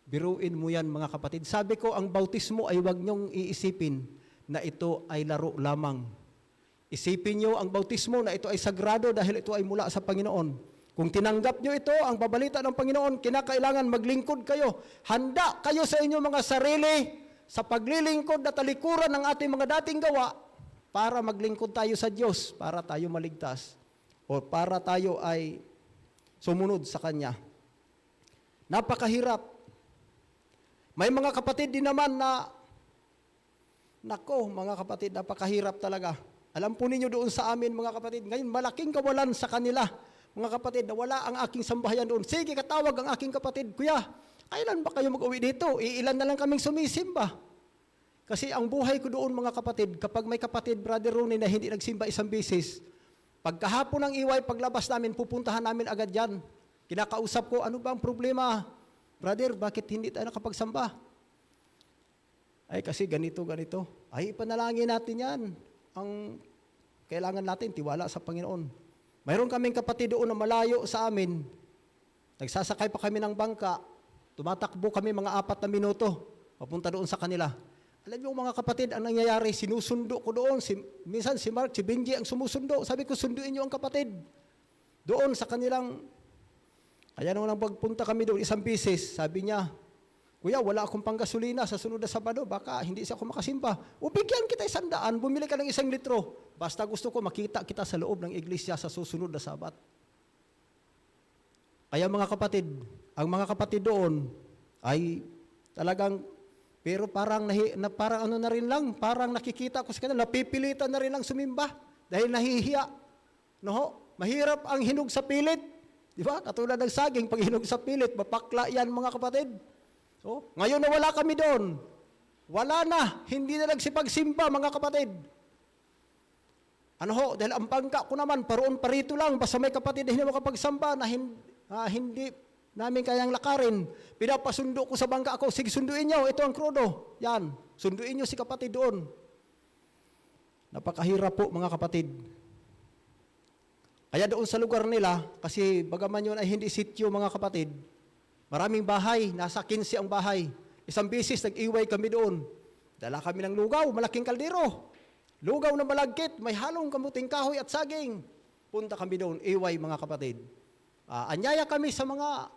Biruin mo yan, mga kapatid. Sabi ko, ang bautismo ay huwag niyong iisipin na ito ay laro lamang. Isipin niyo ang bautismo na ito ay sagrado dahil ito ay mula sa Panginoon. Kung tinanggap niyo ito, ang babalita ng Panginoon, kinakailangan maglingkod kayo. Handa kayo sa inyong mga sarili sa paglilingkod na talikuran ng ating mga dating gawa para maglingkod tayo sa Diyos, para tayo maligtas o para tayo ay sumunod sa Kanya. Napakahirap. May mga kapatid din naman na, nako, mga kapatid, napakahirap talaga. Alam po ninyo doon sa amin, mga kapatid, ngayon malaking kawalan sa kanila, mga kapatid, na wala ang aking sambahayan doon. Sige, katawag ang aking kapatid, Kuya, kailan ba kayo mag-uwi dito? Iilan na lang kaming sumisimba. Kasi ang buhay ko doon, mga kapatid, kapag may kapatid, Brother Ronnie, na hindi nagsimba isang bisis, pagkahapon ng iway, paglabas namin, pupuntahan namin agad yan. Kinakausap ko, ano ba ang problema? Brother, bakit hindi tayo nakapagsamba? Ay, kasi ganito. Ay, ipanalangin natin yan. Ang kailangan natin, tiwala sa Panginoon. Mayroon kaming kapatid doon na malayo sa amin. Nagsasakay pa kami ng bangka. Tumatakbo kami mga 4 na minuto. Papunta doon sa kanila. Alam niyo mga kapatid, ang nangyayari, sinusundo ko doon. Minsan si Mark, si Benji ang sumusundo. Sabi ko, sunduin niyo ang kapatid. Doon sa kanilang. Kaya nung pagpunta kami doon, isang bisis, sabi niya, Kuya, wala akong panggasolina sa sunod na Sabado, baka hindi siya ako makasimba. O bigyan kita 100, bumili ka ng 1 litro. Basta gusto ko makita kita sa loob ng iglesia sa susunod na Sabat. Kaya mga kapatid, ang mga kapatid doon ay talagang, pero parang ano na rin lang, parang nakikita ko sa kanila, napipilitan na rin lang sumimba dahil nahihiya. No? Mahirap ang hinog sa pilit. Di ba? Katulad ng saging, pag hinog sa pilit, mapakla yan mga kapatid. So, ngayon na wala kami doon. Wala na. Hindi na nagsipagsimba, mga kapatid. Ano ho? Dahil ang bangka ko naman, paroon parito lang. Basta may kapatid na hindi makapagsamba na hindi namin kayang lakarin. Pinapasundo ko sa bangka ko. Sige, sunduin niyo. Ito ang krudo. Yan. Sunduin niyo si kapatid doon. Napakahirap po, mga kapatid. Kaya doon sa lugar nila, kasi bagaman yun ay hindi sityo, mga kapatid, maraming bahay, nasa 15 ang bahay. Isang bisis, nag-iway kami doon. Dala kami ng lugaw, malaking kaldero. Lugaw na malagkit, may halong kamuting kahoy at saging. Punta kami doon, iway mga kapatid. Anyaya kami sa mga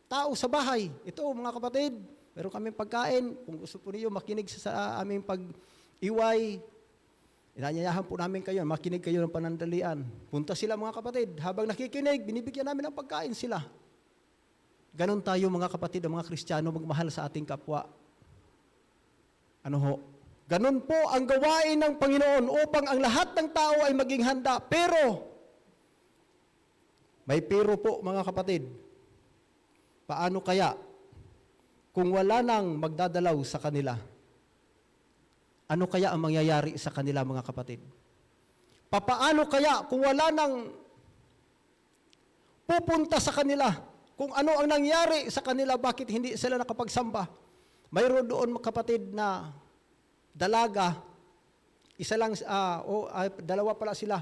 tao sa bahay. Ito mga kapatid, meron kami pagkain. Kung gusto po niyo makinig sa aming pag-iway, inanyayahan po namin kayo, makinig kayo ng panandalian. Punta sila mga kapatid, habang nakikinig, binibigyan namin ng pagkain sila. Ganon tayo mga kapatid, ang mga Kristiyano, magmahal sa ating kapwa. Ano ho? Ganon po ang gawain ng Panginoon upang ang lahat ng tao ay maging handa. Pero, may pero po mga kapatid. Paano kaya kung wala nang magdadalaw sa kanila? Ano kaya ang mangyayari sa kanila mga kapatid? Papaano kaya kung wala nang pupunta sa kanila? Kung ano ang nangyari sa kanila, bakit hindi sila nakapagsamba? Mayroon doon mga kapatid na dalaga, isa lang, dalawa pala sila.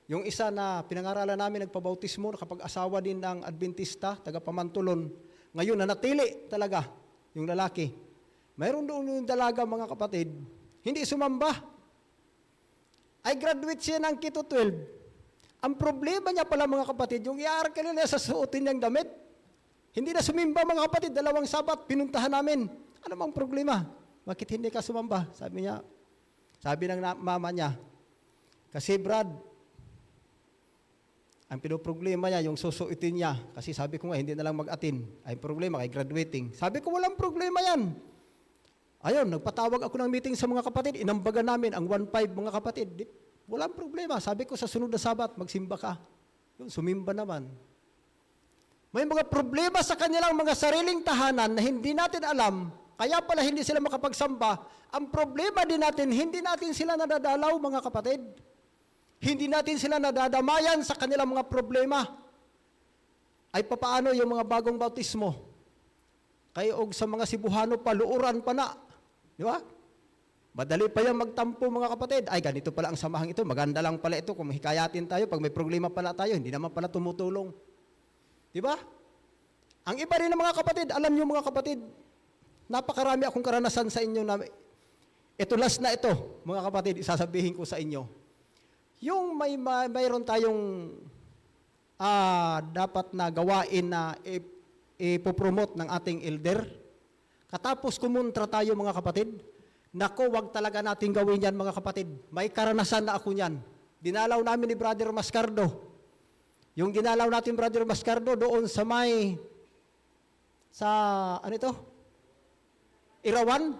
Yung isa na pinangaralan namin, nagpabautismo, nakapag-asawa din ng Adventista, taga-Pamantulon. Ngayon, nanatili talaga yung lalaki. Mayroon doon yung dalaga mga kapatid, hindi sumamba. Ay graduate siya ng Kito 12. Ang problema niya pala mga kapatid, yung iaaral nila sa suotin niyang damit. Hindi na sumimba mga kapatid, 2 Sabat, pinuntahan namin. Ano bang problema? Bakit hindi ka sumamba? Sabi niya, sabi ng mama niya, kasi Brad, ang pinoproblema niya, yung susuitin niya, kasi sabi ko nga, hindi na lang mag-atin. Ay problema kay graduating. Sabi ko, walang problema yan. Ayun, nagpatawag ako ng meeting sa mga kapatid, inambagan namin ang 1.5 mga kapatid. Walang problema. Sabi ko sa sunod na Sabat, magsimba ka. Yun, sumimba naman. May mga problema sa kanilang mga sariling tahanan na hindi natin alam, kaya pala hindi sila makapagsamba. Ang problema din natin, hindi natin sila nadadalaw mga kapatid. Hindi natin sila nadadamayan sa kanilang mga problema. Ay papaano yung mga bagong bautismo? Kayo og sa mga Cebuano pa, luuran pa na. Di ba? Madali pa yan magtampo mga kapatid. Ay, ganito pala ang samahang ito. Maganda lang pala ito. Kung hikayatin tayo, pag may problema pala tayo, hindi naman pala tumutulong. Di ba? Ang iba rin ng mga kapatid, alam niyo mga kapatid, napakarami akong karanasan sa inyo na ito last na ito, mga kapatid, isasabihin ko sa inyo. Yung mayroon tayong dapat na gawain na ipopromote ng ating elder. Katapos kumontra tayo mga kapatid, nako, wag talaga natin gawin yan mga kapatid. May karanasan na ako niyan. Dinalaw namin ni Brother Mascardo. Yung dinalaw natin Brother Mascardo doon sa ano ito? Irawan.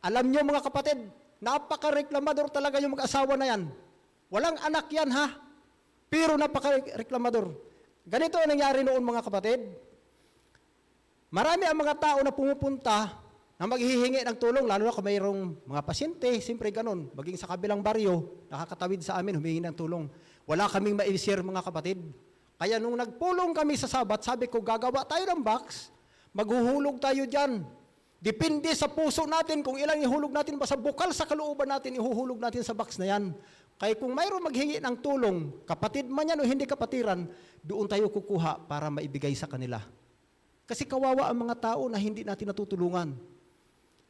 Alam nyo mga kapatid, napaka-reklamador talaga yung mag-asawa na yan. Walang anak yan ha, pero napaka-reklamador. Ganito ang nangyari noon mga kapatid. Marami ang mga tao na pumupunta na maghihingi ng tulong, lalo na kung mayroong mga pasyente, siyempre ganun. Maging sa kabilang baryo, nakakatawid sa amin, humingi ng tulong. Wala kaming ma-share mga kapatid. Kaya nung nagpulong kami sa Sabat, sabi ko, gagawa tayo ng box, maghuhulog tayo dyan. Depende sa puso natin kung ilang ihulog natin, basta bukal sa kalooban natin, ihuhulog natin sa box na yan. Kaya kung mayroon maghingi ng tulong, kapatid man yan o hindi kapatiran, doon tayo kukuha para maibigay sa kanila. Kasi kawawa ang mga tao na hindi natin natutulungan.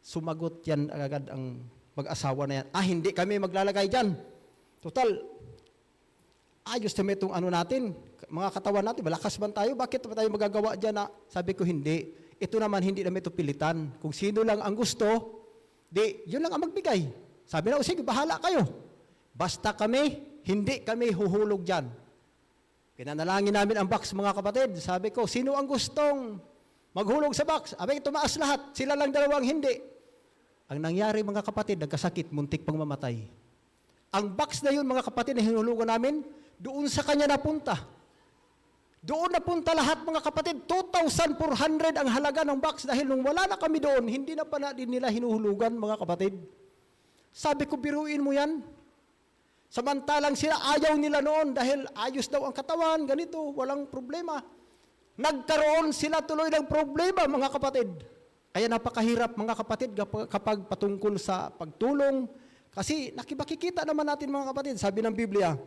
Sumagot yan agad ang mag-asawa na yan. Hindi kami maglalagay dyan. Total, ayos naman itong ano natin, mga katawan natin, malakas man tayo, bakit ba tayo magagawa dyan na? Sabi ko, hindi. Ito naman, hindi naman ito pilitan. Kung sino lang ang gusto, yun lang ang magbigay. Sabi na, sige, bahala kayo. Basta kami, hindi kami huhulog dyan. Pinanalangin namin ang box, mga kapatid. Sabi ko, sino ang gustong maghulog sa box? Abay, tumaas lahat. Sila lang dalawang hindi. Ang nangyari, mga kapatid, nagkasakit, muntik pang mamatay. Ang box na yun, mga kapatid, na hinulugan namin, doon sa kanya napunta. Doon napunta lahat mga kapatid, 2,400 ang halaga ng box dahil nung wala na kami doon, hindi na pa din nila hinuhulugan mga kapatid. Sabi ko, biruin mo yan. Samantalang sila ayaw nila noon dahil ayos daw ang katawan, ganito, walang problema. Nagkaroon sila tuloy ng problema mga kapatid. Kaya napakahirap mga kapatid kapag patungkol sa pagtulong. Kasi nakikita naman natin mga kapatid, sabi ng Biblia,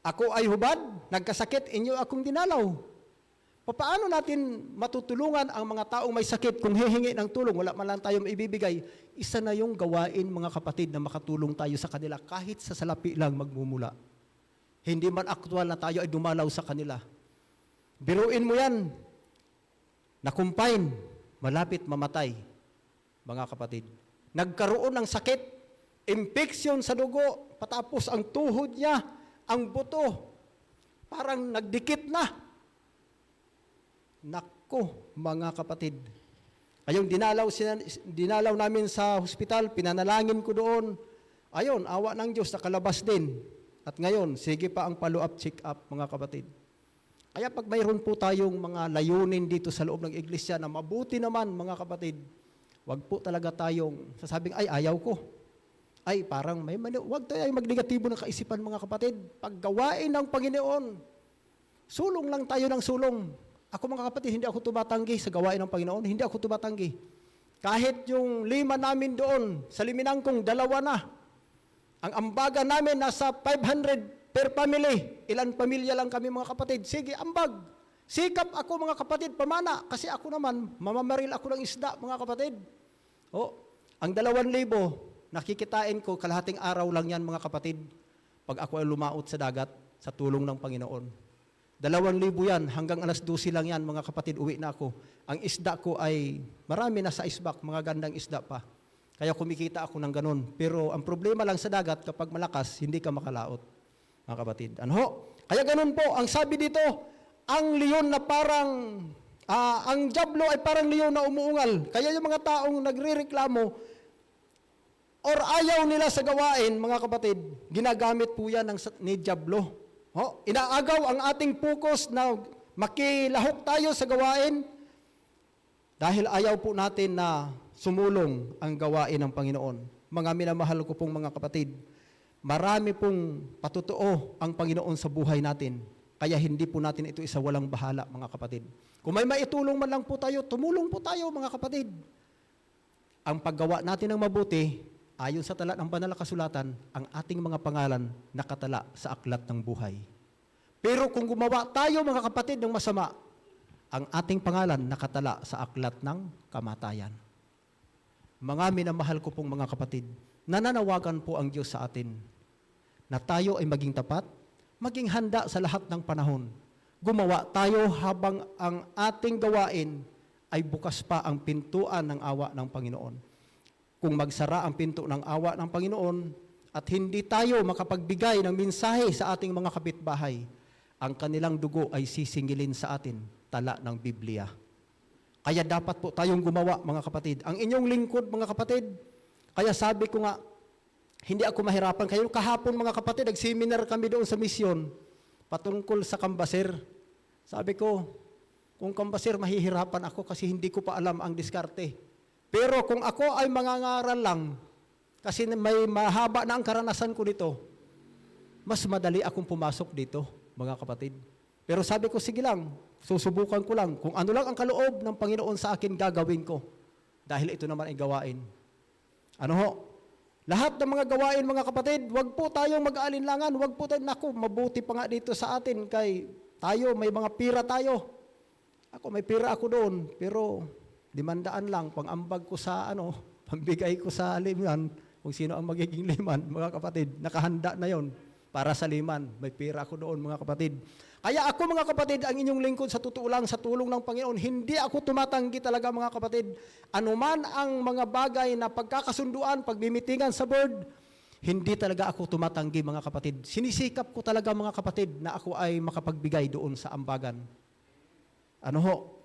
ako ay hubad, nagkasakit, inyo akong dinalaw. Paano natin matutulungan ang mga taong may sakit kung hihingi ng tulong, wala man lang tayong ibibigay? Isa na yung gawain mga kapatid na makatulong tayo sa kanila kahit sa salapi lang magmumula. Hindi man aktual na tayo ay dumalaw sa kanila. Biruin mo yan, nakumpine, malapit mamatay, mga kapatid. Nagkaroon ng sakit, infection sa dugo, patapos ang tuhod niya, ang buto, parang nagdikit na. Nako, mga kapatid. Ayong dinalaw namin sa hospital, pinanalangin ko doon. Ayon, awa ng Diyos, nakalabas din. At ngayon, sige pa ang follow-up, check-up, mga kapatid. Kaya pag mayroon po tayong mga layunin dito sa loob ng iglesia na mabuti naman, mga kapatid, wag po talaga tayong sasabing, ay, ayaw ko. Ay, parang wag tayo ay magnegatibo ng kaisipan mga kapatid. Paggawain ng Panginoon, sulong lang tayo ng sulong. Ako mga kapatid, hindi ako tumatanggi sa gawain ng Panginoon. Hindi ako tumatanggi. Kahit yung 5 namin doon, sa Liminangkong 2 na. Ang ambaga namin nasa 500 per family. Ilan pamilya lang kami mga kapatid. Sige, ambag. Sikap ako mga kapatid, pamana. Kasi ako naman, mamamaril ako ng isda mga kapatid. Ang 2,000, nakikitain ko, kalahating araw lang yan mga kapatid, pag ako ay lumaot sa dagat, sa tulong ng Panginoon. 2,000 yan, hanggang alas 12 lang yan mga kapatid, uwi na ako. Ang isda ko ay, marami na sa isbak, mga gandang isda pa. Kaya kumikita ako ng ganun. Pero ang problema lang sa dagat, kapag malakas, hindi ka makalaot, mga kapatid. Kaya ganun po, ang sabi dito, ang leon na parang, ang diablo ay parang leon na umuungal. Kaya yung mga taong nagrereklamo, or ayaw nila sa gawain, mga kapatid, ginagamit po yan ni Diablo. Inaagaw ang ating focus na makilahok tayo sa gawain dahil ayaw po natin na sumulong ang gawain ng Panginoon. Mga minamahal ko pong mga kapatid, marami pong patutuo ang Panginoon sa buhay natin. Kaya hindi po natin ito isa walang bahala, mga kapatid. Kung may maitulong man lang po tayo, tumulong po tayo, mga kapatid. Ang paggawa natin ng mabuti, ayon sa tala ng banal na kasulatan, ang ating mga pangalan nakatala sa aklat ng buhay. Pero kung gumawa tayo, mga kapatid, ng masama, ang ating pangalan nakatala sa aklat ng kamatayan. Mga minamahal ko pong mga kapatid, nananawagan po ang Diyos sa atin na tayo ay maging tapat, maging handa sa lahat ng panahon. Gumawa tayo habang ang ating gawain ay bukas pa ang pintuan ng awa ng Panginoon. Kung magsara ang pinto ng awa ng Panginoon at hindi tayo makapagbigay ng mensahe sa ating mga kapitbahay, ang kanilang dugo ay sisingilin sa atin, tala ng Biblia. Kaya dapat po tayong gumawa, mga kapatid. Ang inyong lingkod, mga kapatid, kaya sabi ko nga, hindi ako mahirapan kayo. Kahapon, mga kapatid, nag-seminar kami doon sa misyon patungkol sa kambasir. Sabi ko, kung kambasir, mahihirapan ako kasi hindi ko pa alam ang diskarte. Pero kung ako ay mangangaral lang, kasi may mahaba na ang karanasan ko dito, mas madali akong pumasok dito, mga kapatid. Pero sabi ko, sige lang, susubukan ko lang. Kung ano lang ang kaloob ng Panginoon sa akin, gagawin ko. Dahil ito naman ay gawain. Ano ho? Lahat ng mga gawain, mga kapatid, wag po tayong mag-aalinlangan, wag po tayo, naku, mabuti pa nga dito sa atin, kay tayo, may mga pira tayo. Ako, may pira ako doon, pero 500 lang, pang-ambag ko sa, pambigay ko sa liman, kung sino ang magiging liman, mga kapatid, nakahanda na yon para sa liman. May pira ako doon, mga kapatid. Kaya ako, mga kapatid, ang inyong lingkod sa totoo lang, sa tulong ng Panginoon, hindi ako tumatanggi talaga, mga kapatid. Anuman ang mga bagay na pagkakasunduan, pagbimitingan sa board, hindi talaga ako tumatanggi, mga kapatid. Sinisikap ko talaga, mga kapatid, na ako ay makapagbigay doon sa ambagan.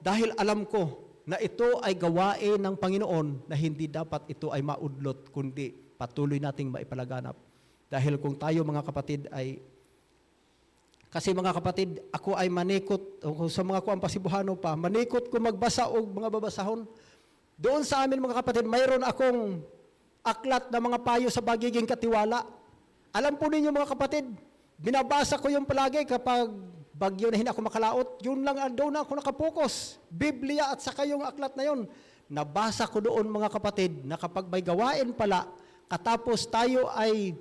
Dahil alam ko na ito ay gawain ng Panginoon na hindi dapat ito ay maudlot, kundi patuloy nating maipalaganap. Dahil kung tayo, mga kapatid, ay kasi, mga kapatid, ako ay manikot, o sa mga kuang pasibuhano pa, manikot ko magbasa o mga babasahon. Doon sa amin, mga kapatid, mayroon akong aklat na mga payo sa pagiging katiwala. Alam po ninyo, mga kapatid, binabasa ko yung palagi kapag bagyo na hindi ako makalaot, yun lang, doon na ako nakapokus. Biblia at saka yung aklat na yun. Nabasa ko doon, mga kapatid, na kapag may gawain pala, katapos tayo ay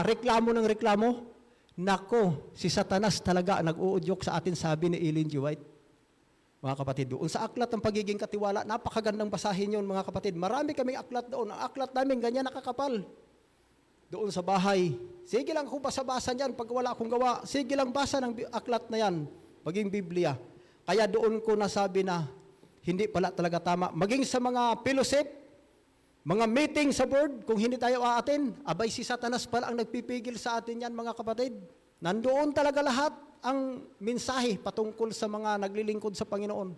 reklamo ng reklamo, nako, si Satanas talaga nag-uudyok sa atin, sabi ni Ellen G. White. Mga kapatid, doon sa aklat ng pagiging katiwala, napakagandang basahin yun, mga kapatid. Marami kaming aklat doon. Ang aklat namin, ganyan nakakapal. Doon sa bahay. Sige lang ako basa-basa niyan pag wala akong gawa. Sige lang basa ng aklat na yan, maging Biblia. Kaya doon ko nasabi na hindi pala talaga tama. Maging sa mga fellowship, mga meeting sa board, kung hindi tayo aatin, abay si Satanas pala ang nagpipigil sa atin yan, mga kapatid. Nandoon talaga lahat ang mensahe patungkol sa mga naglilingkod sa Panginoon.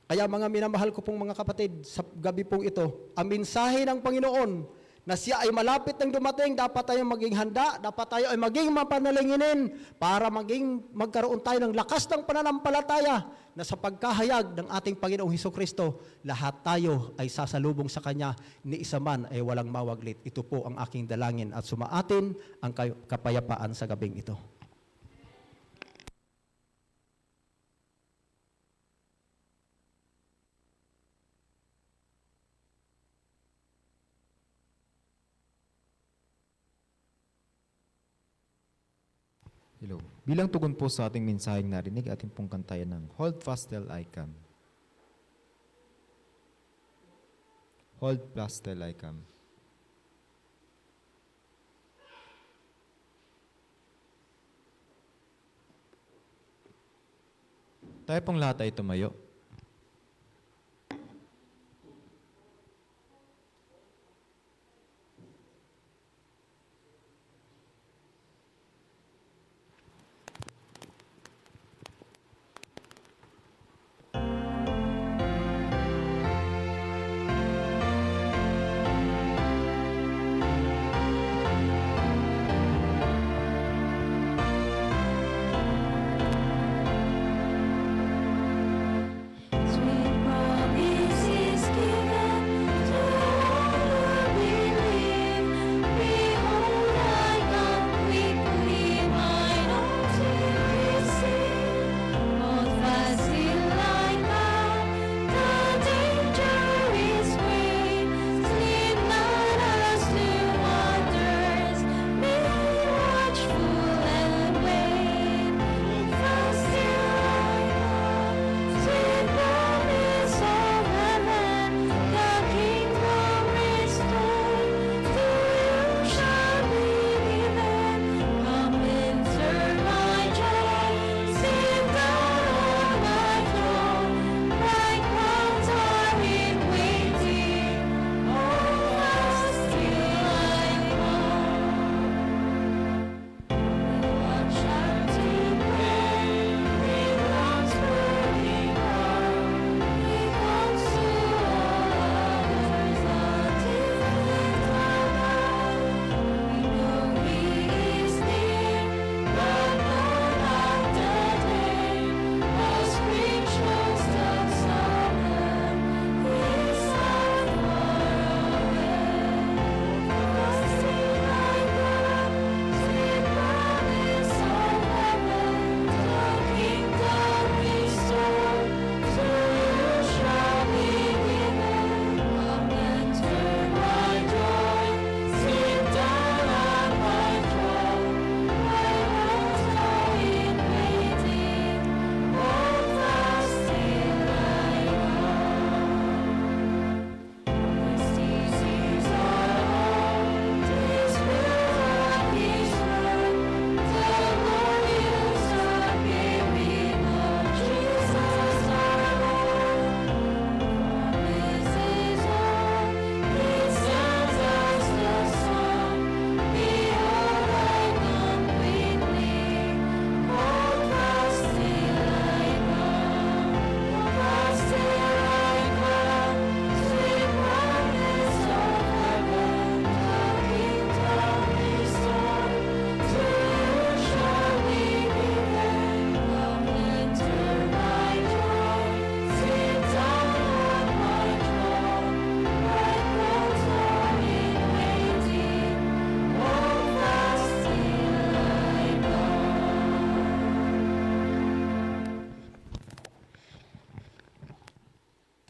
Kaya mga minamahal ko pong mga kapatid, sa gabi pong ito, ang mensahe ng Panginoon na siya ay malapit ng dumating, dapat tayo maging handa, dapat tayo ay maging mapanalinginin para magkaroon tayo ng lakas ng pananampalataya na sa pagkahayag ng ating Panginoong Hesukristo, lahat tayo ay sasalubong sa Kanya, ni isa man ay walang mawaglit. Ito po ang aking dalangin at sumaatin ang kapayapaan sa gabing ito. Hello. Bilang tugon po sa ating mensaheng narinig, ating pong kantayan ng Hold Fast Till I Come. Hold fast till I come. Tayo pong lahat ay tumayo.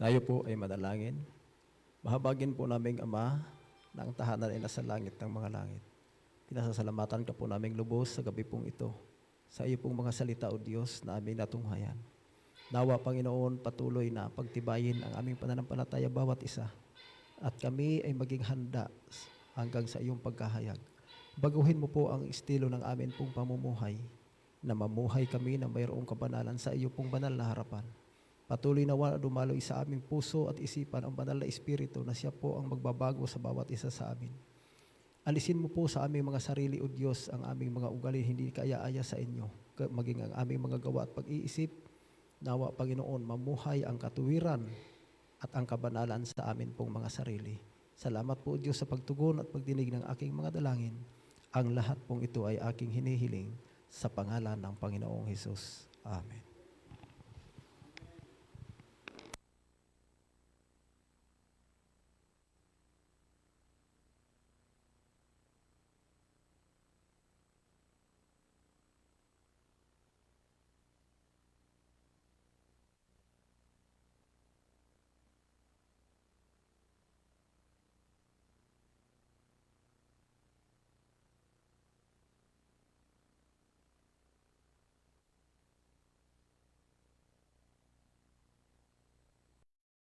Tayo po ay manalangin. Mahabagin po naming Ama na ang tahanan ay nasa langit ng mga langit. Pinasasalamatan ka po naming lubos sa gabi pong ito sa iyo pong mga salita, O Diyos, na aming natunghayan. Nawa, Panginoon, patuloy na pagtibayin ang aming pananampalataya bawat isa at kami ay maging handa hanggang sa iyong pagkahayag. Baguhin mo po ang estilo ng amin pong pamumuhay na mamuhay kami na mayroong kabanalan sa iyo pong banal na harapan. Patuloy na dumaloy sa aming puso at isipan ang banal na Espiritu na siya po ang magbabago sa bawat isa sa amin. Alisin mo po sa aming mga sarili, O Diyos, ang aming mga ugali hindi kaya-aya sa inyo, maging ang aming mga gawa at pag-iisip. Nawa, Panginoon, mamuhay ang katuwiran at ang kabanalan sa amin pong mga sarili. Salamat po, Diyos, sa pagtugon at pagdinig ng aking mga dalangin. Ang lahat pong ito ay aking hinihiling sa pangalan ng Panginoong Hesus. Amen.